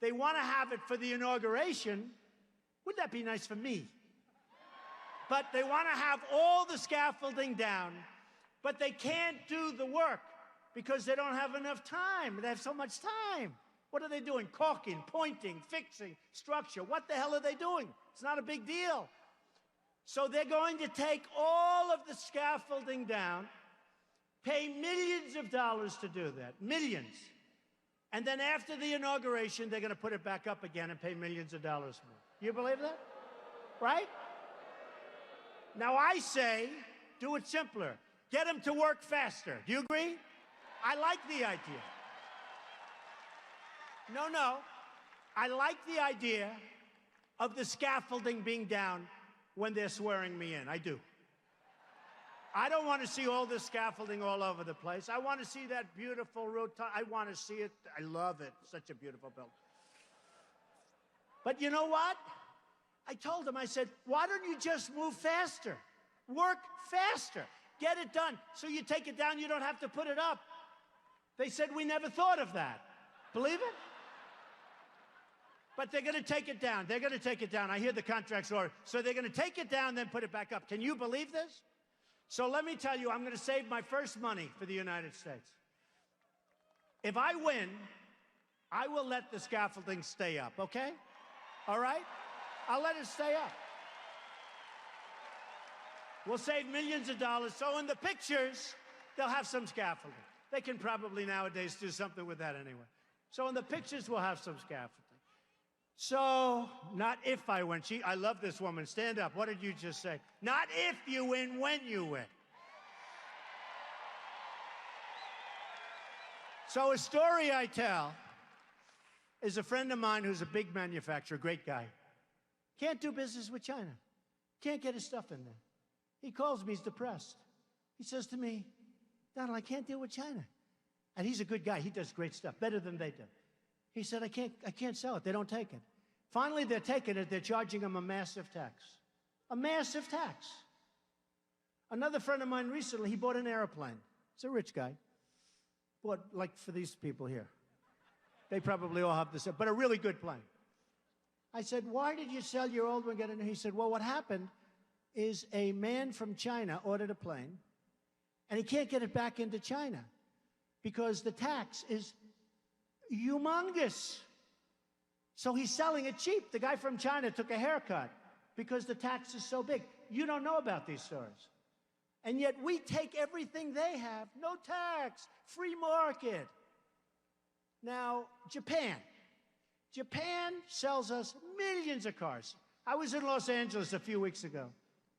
they want to have it for the inauguration. Wouldn't that be nice for me? But they want to have all the scaffolding down, but they can't do the work because they don't have enough time. They have so much time. What are they doing? Caulking, pointing, fixing, structure. What the hell are they doing? It's not a big deal. So they're going to take all of the scaffolding down, pay millions of dollars to do that, millions. And then after the inauguration, they're going to put it back up again and pay millions of dollars more. You believe that? Right? Now I say, do it simpler. Get them to work faster. Do you agree? I like the idea. No. I like the idea of the scaffolding being down when they're swearing me in. I do. I don't want to see all this scaffolding all over the place. I want to see that beautiful rotunda. I want to see it. I love it. Such a beautiful building. But you know what? I told them, I said, why don't you just move faster? Work faster. Get it done. So you take it down, you don't have to put it up. They said, we never thought of that. Believe it? But they're going to take it down. They're going to take it down. I hear the contract's order. So they're going to take it down, then put it back up. Can you believe this? So let me tell you, I'm going to save my first money for the United States. If I win, I will let the scaffolding stay up, okay? All right? I'll let it stay up. We'll save millions of dollars. So in the pictures, they'll have some scaffolding. They can probably nowadays do something with that anyway. So in the pictures, we'll have some scaffolding. So, not if I win. I love this woman. Stand up. What did you just say? Not if you win, when you win. So a story I tell is a friend of mine who's a big manufacturer, great guy. Can't do business with China. Can't get his stuff in there. He calls me, he's depressed. He says to me, Donald, I can't deal with China. And he's a good guy. He does great stuff, better than they do. He said, I can't sell it. They don't take it. Finally, they're taking it. They're charging him a massive tax. A massive tax. Another friend of mine recently, he bought an airplane. He's a rich guy. Bought, like for these people here. They probably all have this, but a really good plane. I said, why did you sell your old one? Get in? He said, well, what happened is a man from China ordered a plane, and he can't get it back into China because the tax is humongous. So he's selling it cheap. The guy from China took a haircut because the tax is so big. You don't know about these stories. And yet we take everything they have, no tax, free market. Now, Japan. Japan sells us millions of cars. I was in Los Angeles a few weeks ago.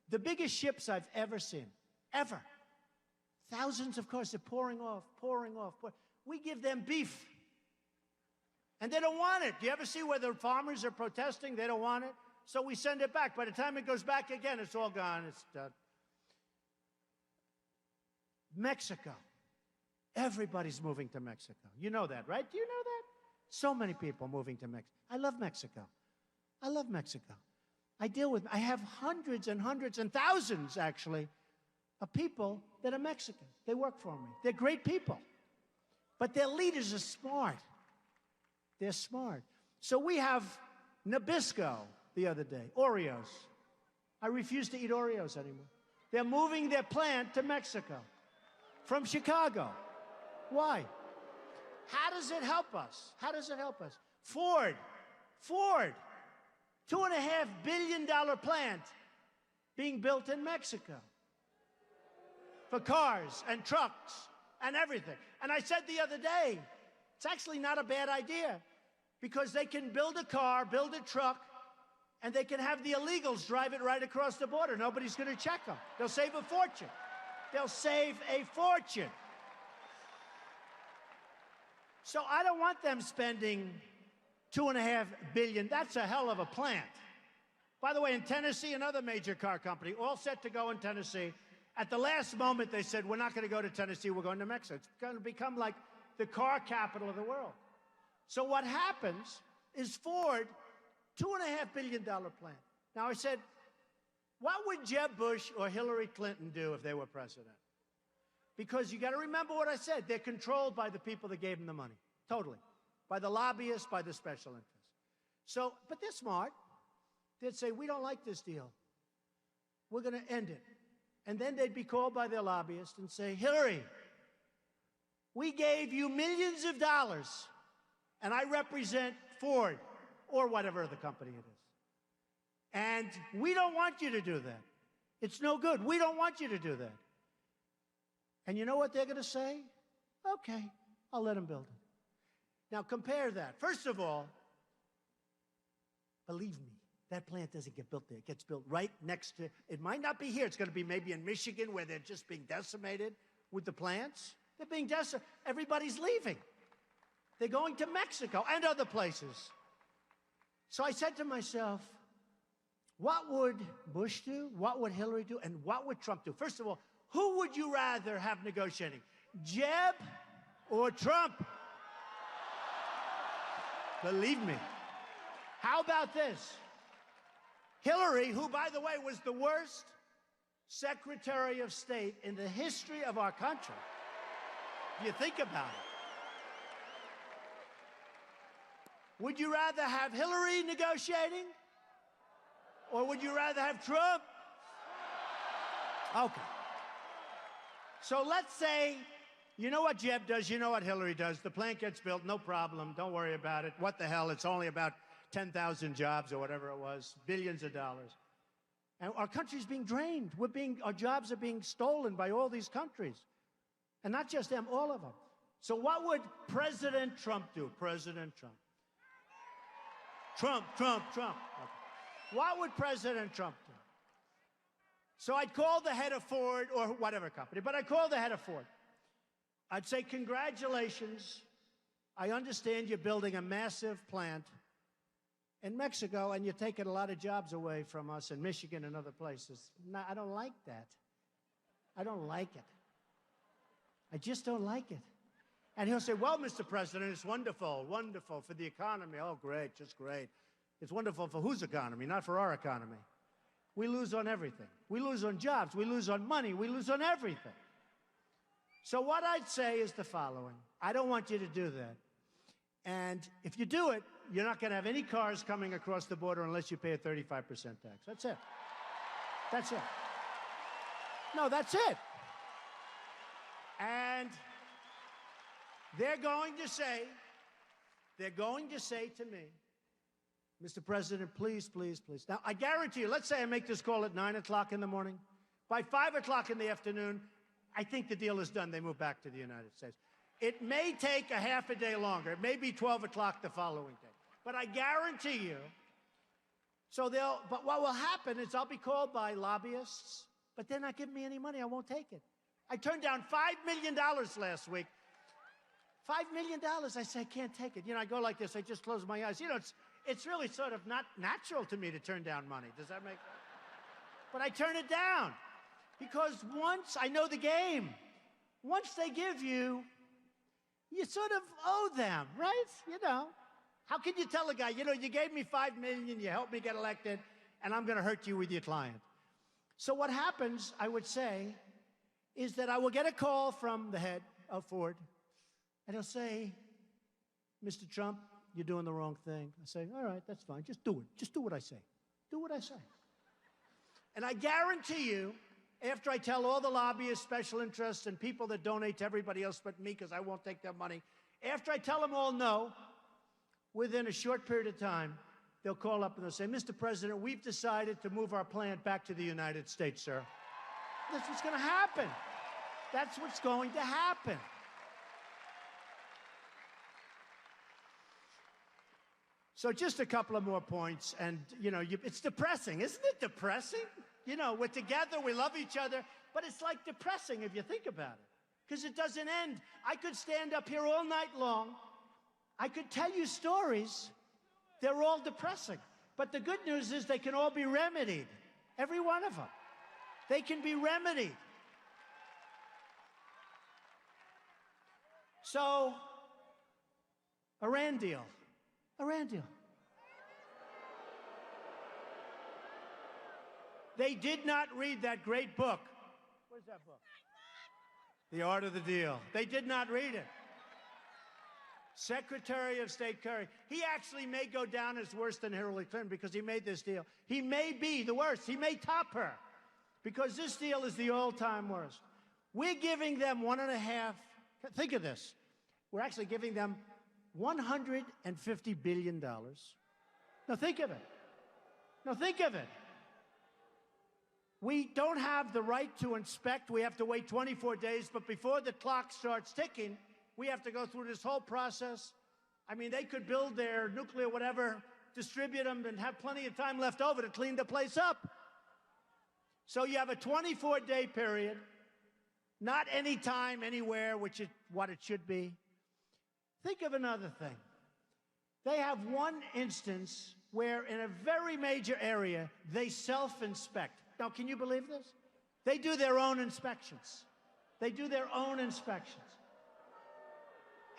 The biggest ships I've ever seen, ever. Thousands of cars are pouring off. We give them beef. And they don't want it. Do you ever see where the farmers are protesting? They don't want it. So we send it back. By the time it goes back again, it's all gone. It's done. Mexico. Everybody's moving to Mexico. You know that, right? Do you know that? So many people moving to Mexico. I love Mexico. I love Mexico. I have hundreds and hundreds and thousands, actually, of people that are Mexican. They work for me. They're great people. But their leaders are smart. They're smart. So we have Nabisco the other day, Oreos. I refuse to eat Oreos anymore. They're moving their plant to Mexico from Chicago. Why? How does it help us? How does it help us? Ford, $2.5 billion plant being built in Mexico for cars and trucks and everything. And I said the other day, it's actually not a bad idea because they can build a car, build a truck, and they can have the illegals drive it right across the border. Nobody's going to check them. They'll save a fortune. They'll save a fortune. So I don't want them spending $2.5 billion. That's a hell of a plant. By the way, in Tennessee, another major car company, all set to go in Tennessee. At the last moment, they said, we're not going to go to Tennessee, we're going to Mexico. It's going to become like the car capital of the world. So what happens is Ford, $2.5 billion plant. Now, I said, what would Jeb Bush or Hillary Clinton do if they were president? Because you got to remember what I said. They're controlled by the people that gave them the money. Totally. By the lobbyists, by the special interests. So, but they're smart. They'd say, we don't like this deal. We're going to end it. And then they'd be called by their lobbyists and say, Hillary, we gave you millions of dollars, and I represent Ford or whatever the company it is. And we don't want you to do that. It's no good. We don't want you to do that. And you know what they're going to say? Okay, I'll let them build it. Now compare that. First of all, believe me, that plant doesn't get built there. It gets built right next to, it might not be here. It's going to be maybe in Michigan where they're just being decimated with the plants. They're being decimated. Everybody's leaving. They're going to Mexico and other places. So I said to myself, what would Bush do? What would Hillary do? And what would Trump do? First of all, who would you rather have negotiating? Jeb or Trump? Believe me. How about this? Hillary, who, by the way, was the worst Secretary of State in the history of our country. If you think about it. Would you rather have Hillary negotiating? Or would you rather have Trump? Okay. So let's say, you know what Jeb does, you know what Hillary does. The plant gets built, no problem, don't worry about it. What the hell, it's only about 10,000 jobs or whatever it was, billions of dollars. And our country's being drained. Our jobs are being stolen by all these countries. And not just them, all of them. So what would President Trump do? President Trump. Trump. Okay. What would President Trump do? So I'd call the head of Ford or whatever company, but I'd call the head of Ford. I'd say, congratulations. I understand you're building a massive plant in Mexico, and you're taking a lot of jobs away from us in Michigan and other places. No, I don't like that. I don't like it. I just don't like it. And he'll say, well, Mr. President, it's wonderful, wonderful for the economy. Oh, great, just great. It's wonderful for whose economy? Not for our economy. We lose on everything. We lose on jobs. We lose on money. We lose on everything. So what I'd say is the following. I don't want you to do that. And if you do it, you're not going to have any cars coming across the border unless you pay a 35% tax. That's it. That's it. No, that's it. And they're going to say to me, Mr. President, please, please, please. Now, I guarantee you, let's say I make this call at 9 o'clock in the morning. By 5 o'clock in the afternoon, I think the deal is done. They move back to the United States. It may take a half a day longer. It may be 12 o'clock the following day. But I guarantee you, but what will happen is I'll be called by lobbyists, but they're not giving me any money. I won't take it. I turned down $5 million last week. $5 million. I say, I can't take it. You know, I go like this. I just close my eyes. You know, it's really sort of not natural to me to turn down money. Does that make sense? But I turn it down because once I know the game, once they give you, you sort of owe them, right? You know, how can you tell a guy, you know, you gave me $5 million, you helped me get elected, and I'm going to hurt you with your client. So what happens, I would say, is that I will get a call from the head of Ford, and he'll say, Mr. Trump, you're doing the wrong thing. I say, all right, that's fine. Just do it. Just do what I say. Do what I say. And I guarantee you, after I tell all the lobbyists, special interests, and people that donate to everybody else but me because I won't take their money, after I tell them all no, within a short period of time, they'll call up and they'll say, Mr. President, we've decided to move our plant back to the United States, sir. That's what's going to happen. That's what's going to happen. So just a couple of more points, and, you know, it's depressing. Isn't it depressing? You know, we're together, we love each other, but it's like depressing if you think about it, because it doesn't end. I could stand up here all night long. I could tell you stories. They're all depressing. But the good news is they can all be remedied, every one of them. They can be remedied. So, Iran deal. Iran deal. They did not read that great book. Where's that book? The Art of the Deal. They did not read it. Secretary of State Kerry. He actually may go down as worse than Hillary Clinton because he made this deal. He may be the worst. He may top her because this deal is the all-time worst. We're giving them $1.5. Think of this. We're actually giving them $150 billion. Now think of it. Now think of it. We don't have the right to inspect. We have to wait 24 days. But before the clock starts ticking, we have to go through this whole process. I mean, they could build their nuclear whatever, distribute them, and have plenty of time left over to clean the place up. So you have a 24-day period, not any time, anywhere, which is what it should be. Think of another thing. They have one instance where in a very major area, they self-inspect. Now, can you believe this? They do their own inspections. They do their own inspections.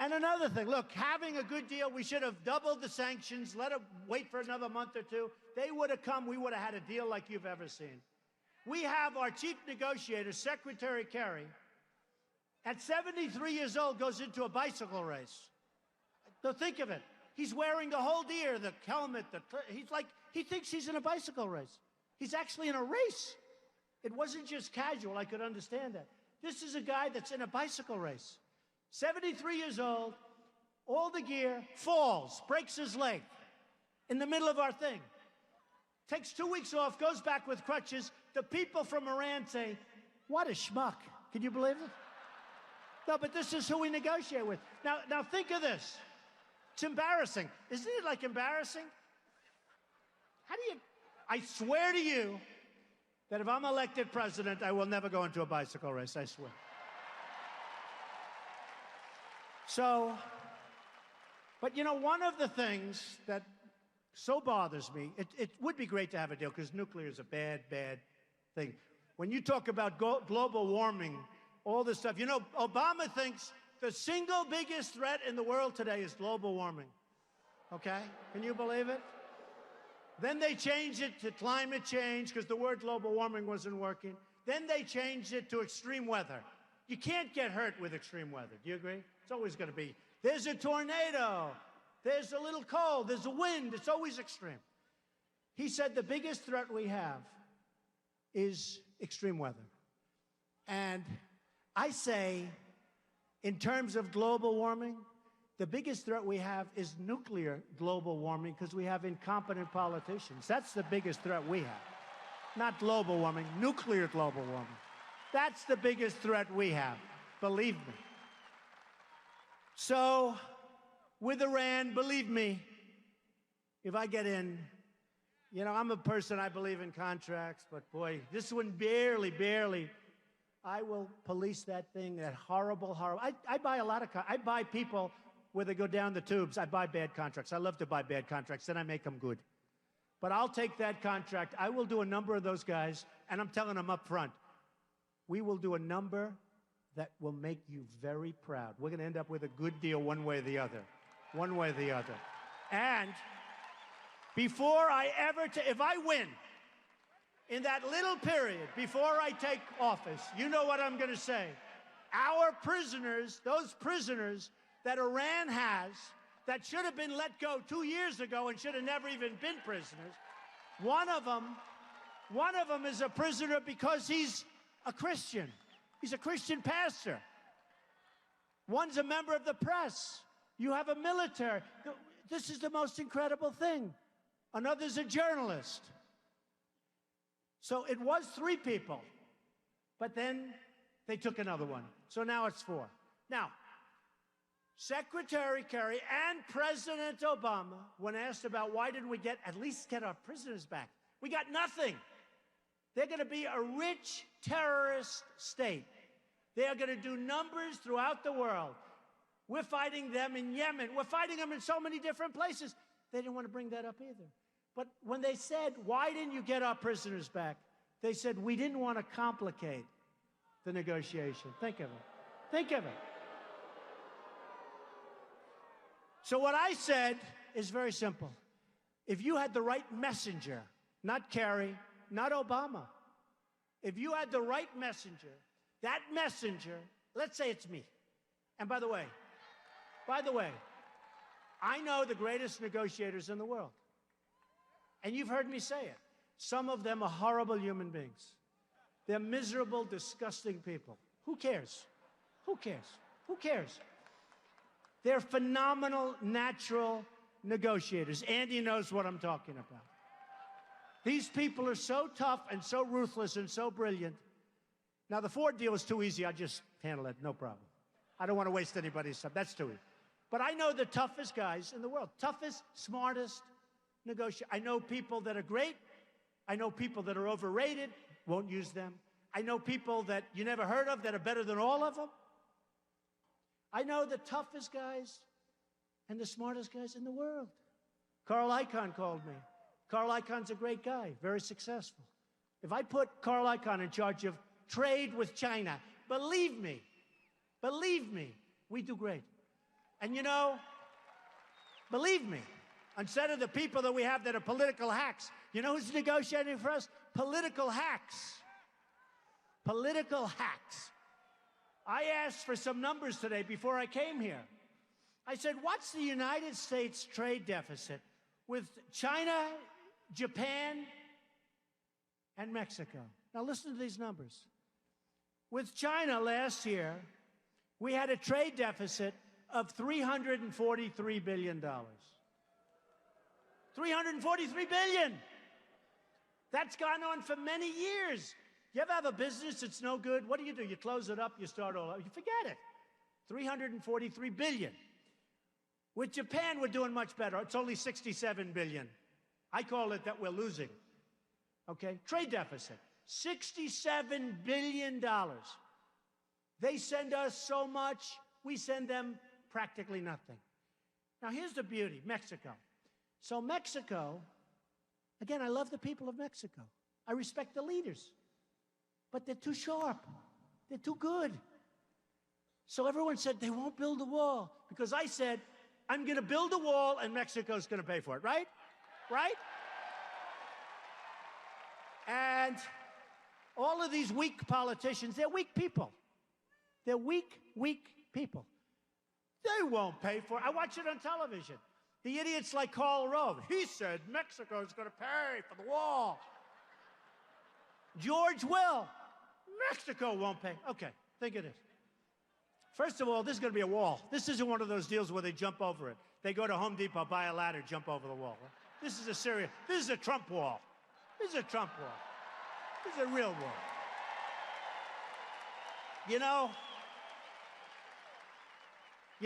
And another thing, look, having a good deal, we should have doubled the sanctions, let them wait for another month or two. They would have come, we would have had a deal like you've ever seen. We have our chief negotiator, Secretary Kerry, at 73 years old, goes into a bicycle race. So think of it. He's wearing the whole gear, the helmet, he thinks he's in a bicycle race. He's actually in a race. It wasn't just casual. I could understand that. This is a guy that's in a bicycle race. 73 years old, all the gear, falls, breaks his leg in the middle of our thing. Takes 2 weeks off, goes back with crutches. The people from Iran say, what a schmuck. Can you believe it? No, but this is who we negotiate with. Now think of this. It's embarrassing. Isn't it like embarrassing? How do you... I swear to you that if I'm elected president, I will never go into a bicycle race, I swear. So, but you know, one of the things that so bothers me. It would be great to have a deal because nuclear is a bad, bad thing. When you talk about global warming, all this stuff, you know, Obama thinks the single biggest threat in the world today is global warming. Okay? Can you believe it? Then they changed it to climate change because the word global warming wasn't working. Then they changed it to extreme weather. You can't get hurt with extreme weather. Do you agree? It's always going to be, there's a tornado, there's a little cold, there's a wind. It's always extreme. He said the biggest threat we have is extreme weather. And I say, in terms of global warming, the biggest threat we have is nuclear global warming because we have incompetent politicians. That's the biggest threat we have. Not global warming, nuclear global warming. That's the biggest threat we have, believe me. So, with Iran, believe me, if I get in, you know, I'm a person, I believe in contracts, but boy, this one barely, I will police that thing, that horrible. I buy a lot of, I buy people where they go down the tubes. I buy bad contracts. I love to buy bad contracts, then I make them good. But I'll take that contract. I will do a number of those guys, and I'm telling them up front, we will do a number that will make you very proud. We're going to end up with a good deal one way or the other. One way or the other. And before I ever, if I win, in that little period, before I take office, you know what I'm going to say. Our prisoners, those prisoners that Iran has, that should have been let go 2 years ago and should have never even been prisoners, one of them is a prisoner because he's a Christian. He's a Christian pastor. One's a member of the press. You have a military. This is the most incredible thing. Another's a journalist. So it was 3 people, but then they took another one. So now it's 4. Now, Secretary Kerry and President Obama, when asked about why didn't we at least get our prisoners back, we got nothing. They're going to be a rich terrorist state. They are going to do numbers throughout the world. We're fighting them in Yemen. We're fighting them in so many different places. They didn't want to bring that up either. But when they said, why didn't you get our prisoners back? They said, we didn't want to complicate the negotiation. Think of it. Think of it. So what I said is very simple. If you had the right messenger, not Kerry, not Obama, if you had the right messenger, that messenger, let's say it's me. And by the way, I know the greatest negotiators in the world. And you've heard me say it. Some of them are horrible human beings. They're miserable, disgusting people. Who cares? Who cares? Who cares? They're phenomenal, natural negotiators. Andy knows what I'm talking about. These people are so tough and so ruthless and so brilliant. Now, the Ford deal is too easy. I just handle it, no problem. I don't want to waste anybody's time. That's too easy. But I know the toughest guys in the world, toughest, smartest negotiators. I know people that are great. I know people that are overrated, won't use them. I know people that you never heard of that are better than all of them. I know the toughest guys and the smartest guys in the world. Carl Icahn called me. Carl Icahn's a great guy, very successful. If I put Carl Icahn in charge of trade with China, believe me, we do great. And you know, believe me, instead of the people that we have that are political hacks, you know who's negotiating for us? Political hacks. Political hacks. I asked for some numbers today before I came here. I said, what's the United States trade deficit with China, Japan, and Mexico? Now listen to these numbers. With China last year, we had a trade deficit of $343 billion. $343 billion! That's gone on for many years. You ever have a business that's no good? What do? You close it up, you start all over. You forget it. $343 billion. With Japan, we're doing much better. It's only $67 billion. I call it that we're losing. Okay? Trade deficit. $67 billion. They send us so much, we send them practically nothing. Now, here's the beauty. Mexico. So Mexico, again, I love the people of Mexico. I respect the leaders. But they're too sharp. They're too good. So everyone said they won't build a wall because I said, I'm going to build a wall and Mexico's going to pay for it, right? Right? And all of these weak politicians, they're weak people. They're weak people. They won't pay for it. I watch it on television. The idiots like Karl Rove. He said Mexico's going to pay for the wall. George Will. Mexico won't pay. Okay, think of this. First of all, this is going to be a wall. This isn't one of those deals where they jump over it. They go to Home Depot, buy a ladder, jump over the wall. This is this is a Trump wall. This is a Trump wall. This is a real wall. You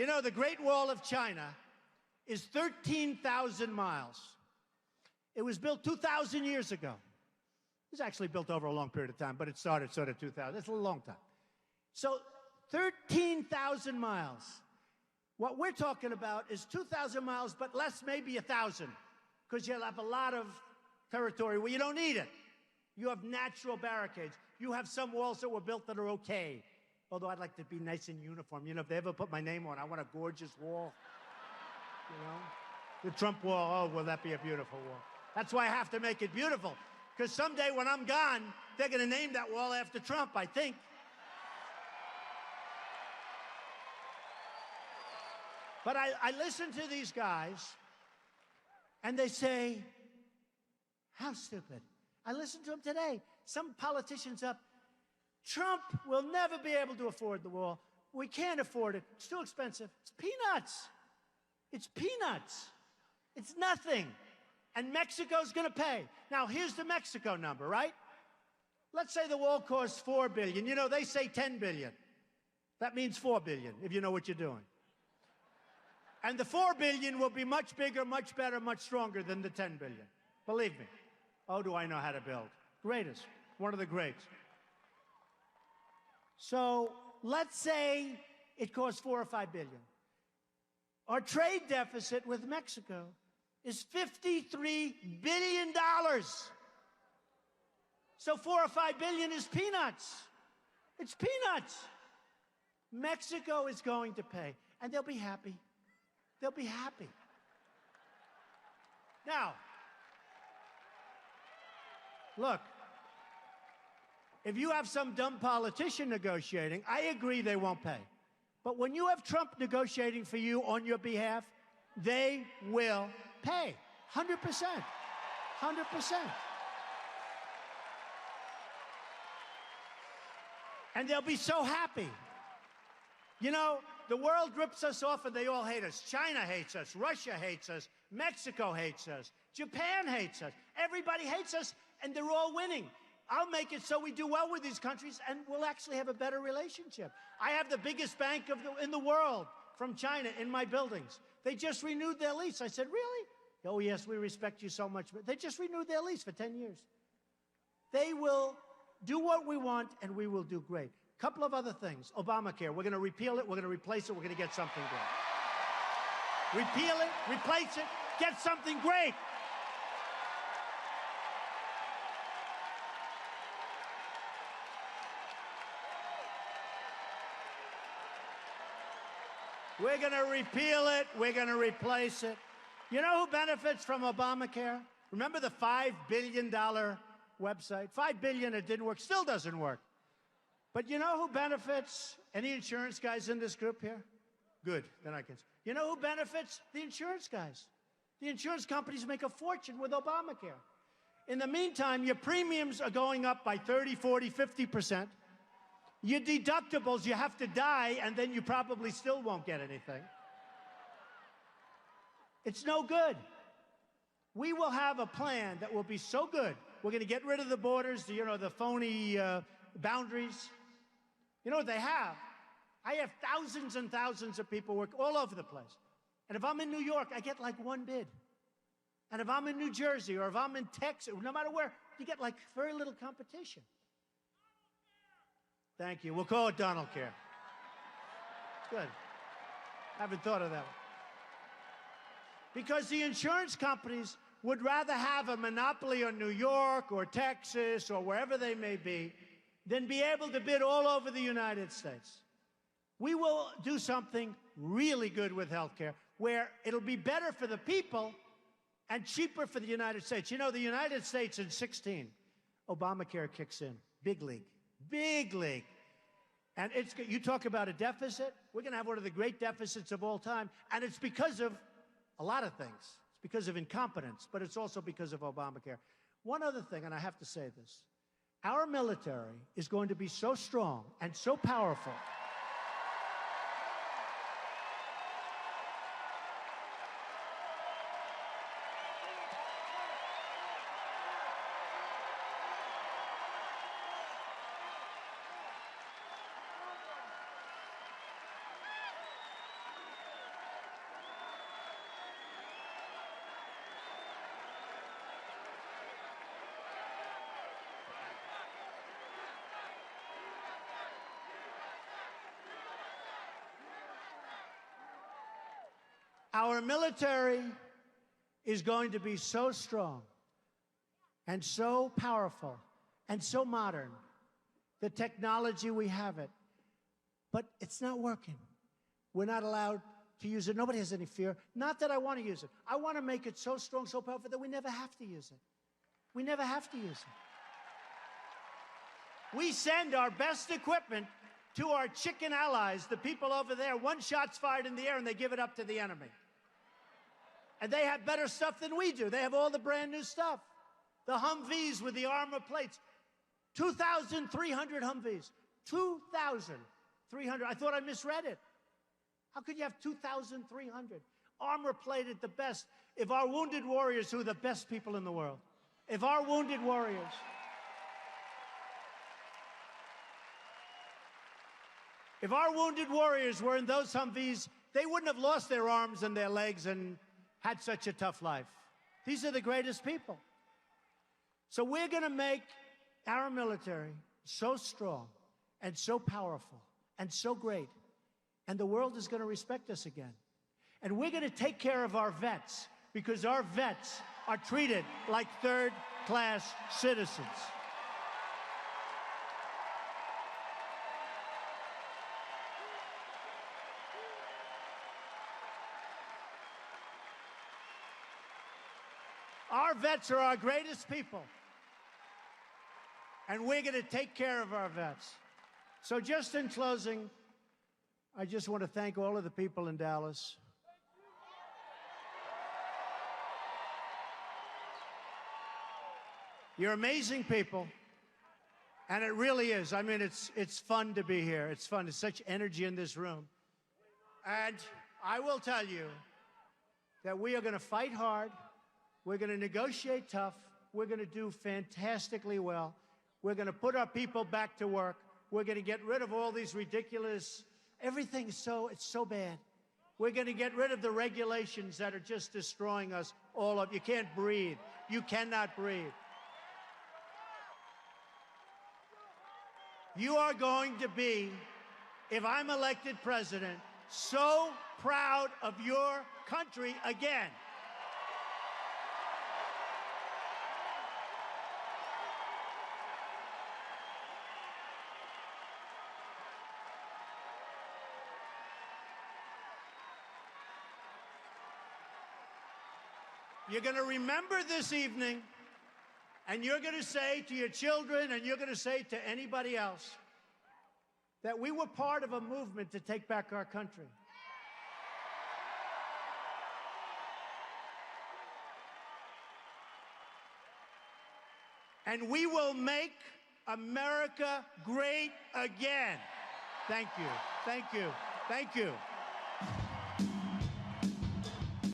know, the Great Wall of China is 13,000 miles. It was built 2,000 years ago. It was actually built over a long period of time, but it started sort of 2,000. It's a long time. So 13,000 miles. What we're talking about is 2,000 miles, but less, maybe 1,000, because you'll have a lot of territory where you don't need it. You have natural barricades. You have some walls that were built that are okay. Although I'd like to be nice and uniform. You know, if they ever put my name on, I want a gorgeous wall. You know? The Trump wall, oh, will that be a beautiful wall? That's why I have to make it beautiful. Because someday when I'm gone, they're going to name that wall after Trump, I think. But I listen to these guys, and they say, how stupid. I listened to them today. Some politicians up, Trump will never be able to afford the wall. We can't afford it. It's too expensive. It's peanuts. It's peanuts. It's nothing. And Mexico's going to pay. Now, here's the Mexico number, right? Let's say the wall costs $4 billion. You know, they say $10 billion. That means $4 billion, if you know what you're doing. And the $4 billion will be much bigger, much better, much stronger than the $10 billion. Believe me. Oh, do I know how to build. Greatest. One of the greats. So let's say it costs $4 or $5 billion. Our trade deficit with Mexico is $53 billion. So $4 or $5 billion is peanuts. It's peanuts. Mexico is going to pay, and they'll be happy. They'll be happy. Now, look, if you have some dumb politician negotiating, I agree they won't pay. But when you have Trump negotiating for you on your behalf, they will pay. 100%. 100%. And they'll be so happy. You know, the world rips us off and they all hate us. China hates us. Russia hates us. Mexico hates us. Japan hates us. Everybody hates us, and they're all winning. I'll make it so we do well with these countries, and we'll actually have a better relationship. I have the biggest bank in the world from China in my buildings. They just renewed their lease. I said, really? Oh, yes, we respect you so much. They just renewed their lease for 10 years. They will do what we want, and we will do great. Couple of other things. Obamacare, we're going to repeal it, we're going to replace it, we're going to get something great. Repeal it, replace it, get something great. We're going to repeal it, we're going to replace it. You know who benefits from Obamacare? Remember the $5 billion website? $5 billion, it didn't work, still doesn't work. But you know who benefits? Any insurance guys in this group here? Good, then I can. You know who benefits? The insurance guys. The insurance companies make a fortune with Obamacare. In the meantime, your premiums are going up by 30, 40, 50%. Your deductibles, you have to die, and then you probably still won't get anything. It's no good. We will have a plan that will be so good. We're going to get rid of the borders, the phony boundaries. You know what they have? I have thousands and thousands of people work all over the place. And if I'm in New York, I get like one bid. And if I'm in New Jersey or if I'm in Texas, no matter where, you get like very little competition. Thank you. We'll call it Donald Care. Good. Haven't thought of that one. Because the insurance companies would rather have a monopoly on New York or Texas or wherever they may be than be able to bid all over the United States. We will do something really good with healthcare where it'll be better for the people and cheaper for the United States. You know, the United States in 16, Obamacare kicks in. Big league. Big league. And you talk about a deficit, we're going to have one of the great deficits of all time, and it's because of a lot of things. It's because of incompetence, but it's also because of Obamacare. One other thing, and I have to say this, our military is going to be so strong and so powerful. Our military is going to be so strong and so powerful and so modern. The technology, we have it. But it's not working. We're not allowed to use it. Nobody has any fear. Not that I want to use it. I want to make it so strong, so powerful that we never have to use it. We never have to use it. We send our best equipment to our chicken allies, the people over there. One shot's fired in the air and they give it up to the enemy. And they have better stuff than we do. They have all the brand new stuff. The Humvees with the armor plates. 2,300 Humvees. 2,300. I thought I misread it. How could you have 2,300? Armor plated, the best. If our wounded warriors, who are the best people in the world, if our wounded warriors were in those Humvees, they wouldn't have lost their arms and their legs and had such a tough life. These are the greatest people. So we're going to make our military so strong and so powerful and so great, and the world is going to respect us again. And we're going to take care of our vets, because our vets are treated like third-class citizens. Our vets are our greatest people, and we're going to take care of our vets. So just in closing, I just want to thank all of the people in Dallas. You're amazing people, and it really is. I mean, it's fun to be here. It's fun. There's such energy in this room. And I will tell you that we are going to fight hard. We're going to negotiate tough. We're going to do fantastically well. We're going to put our people back to work. We're going to get rid of all these ridiculous, everything's it's so bad. We're going to get rid of the regulations that are just destroying us all up. You can't breathe. You cannot breathe. You are going to be, if I'm elected president, so proud of your country again. You're going to remember this evening, and you're going to say to your children, and you're going to say to anybody else, that we were part of a movement to take back our country. And we will make America great again. Thank you. Thank you. Thank you.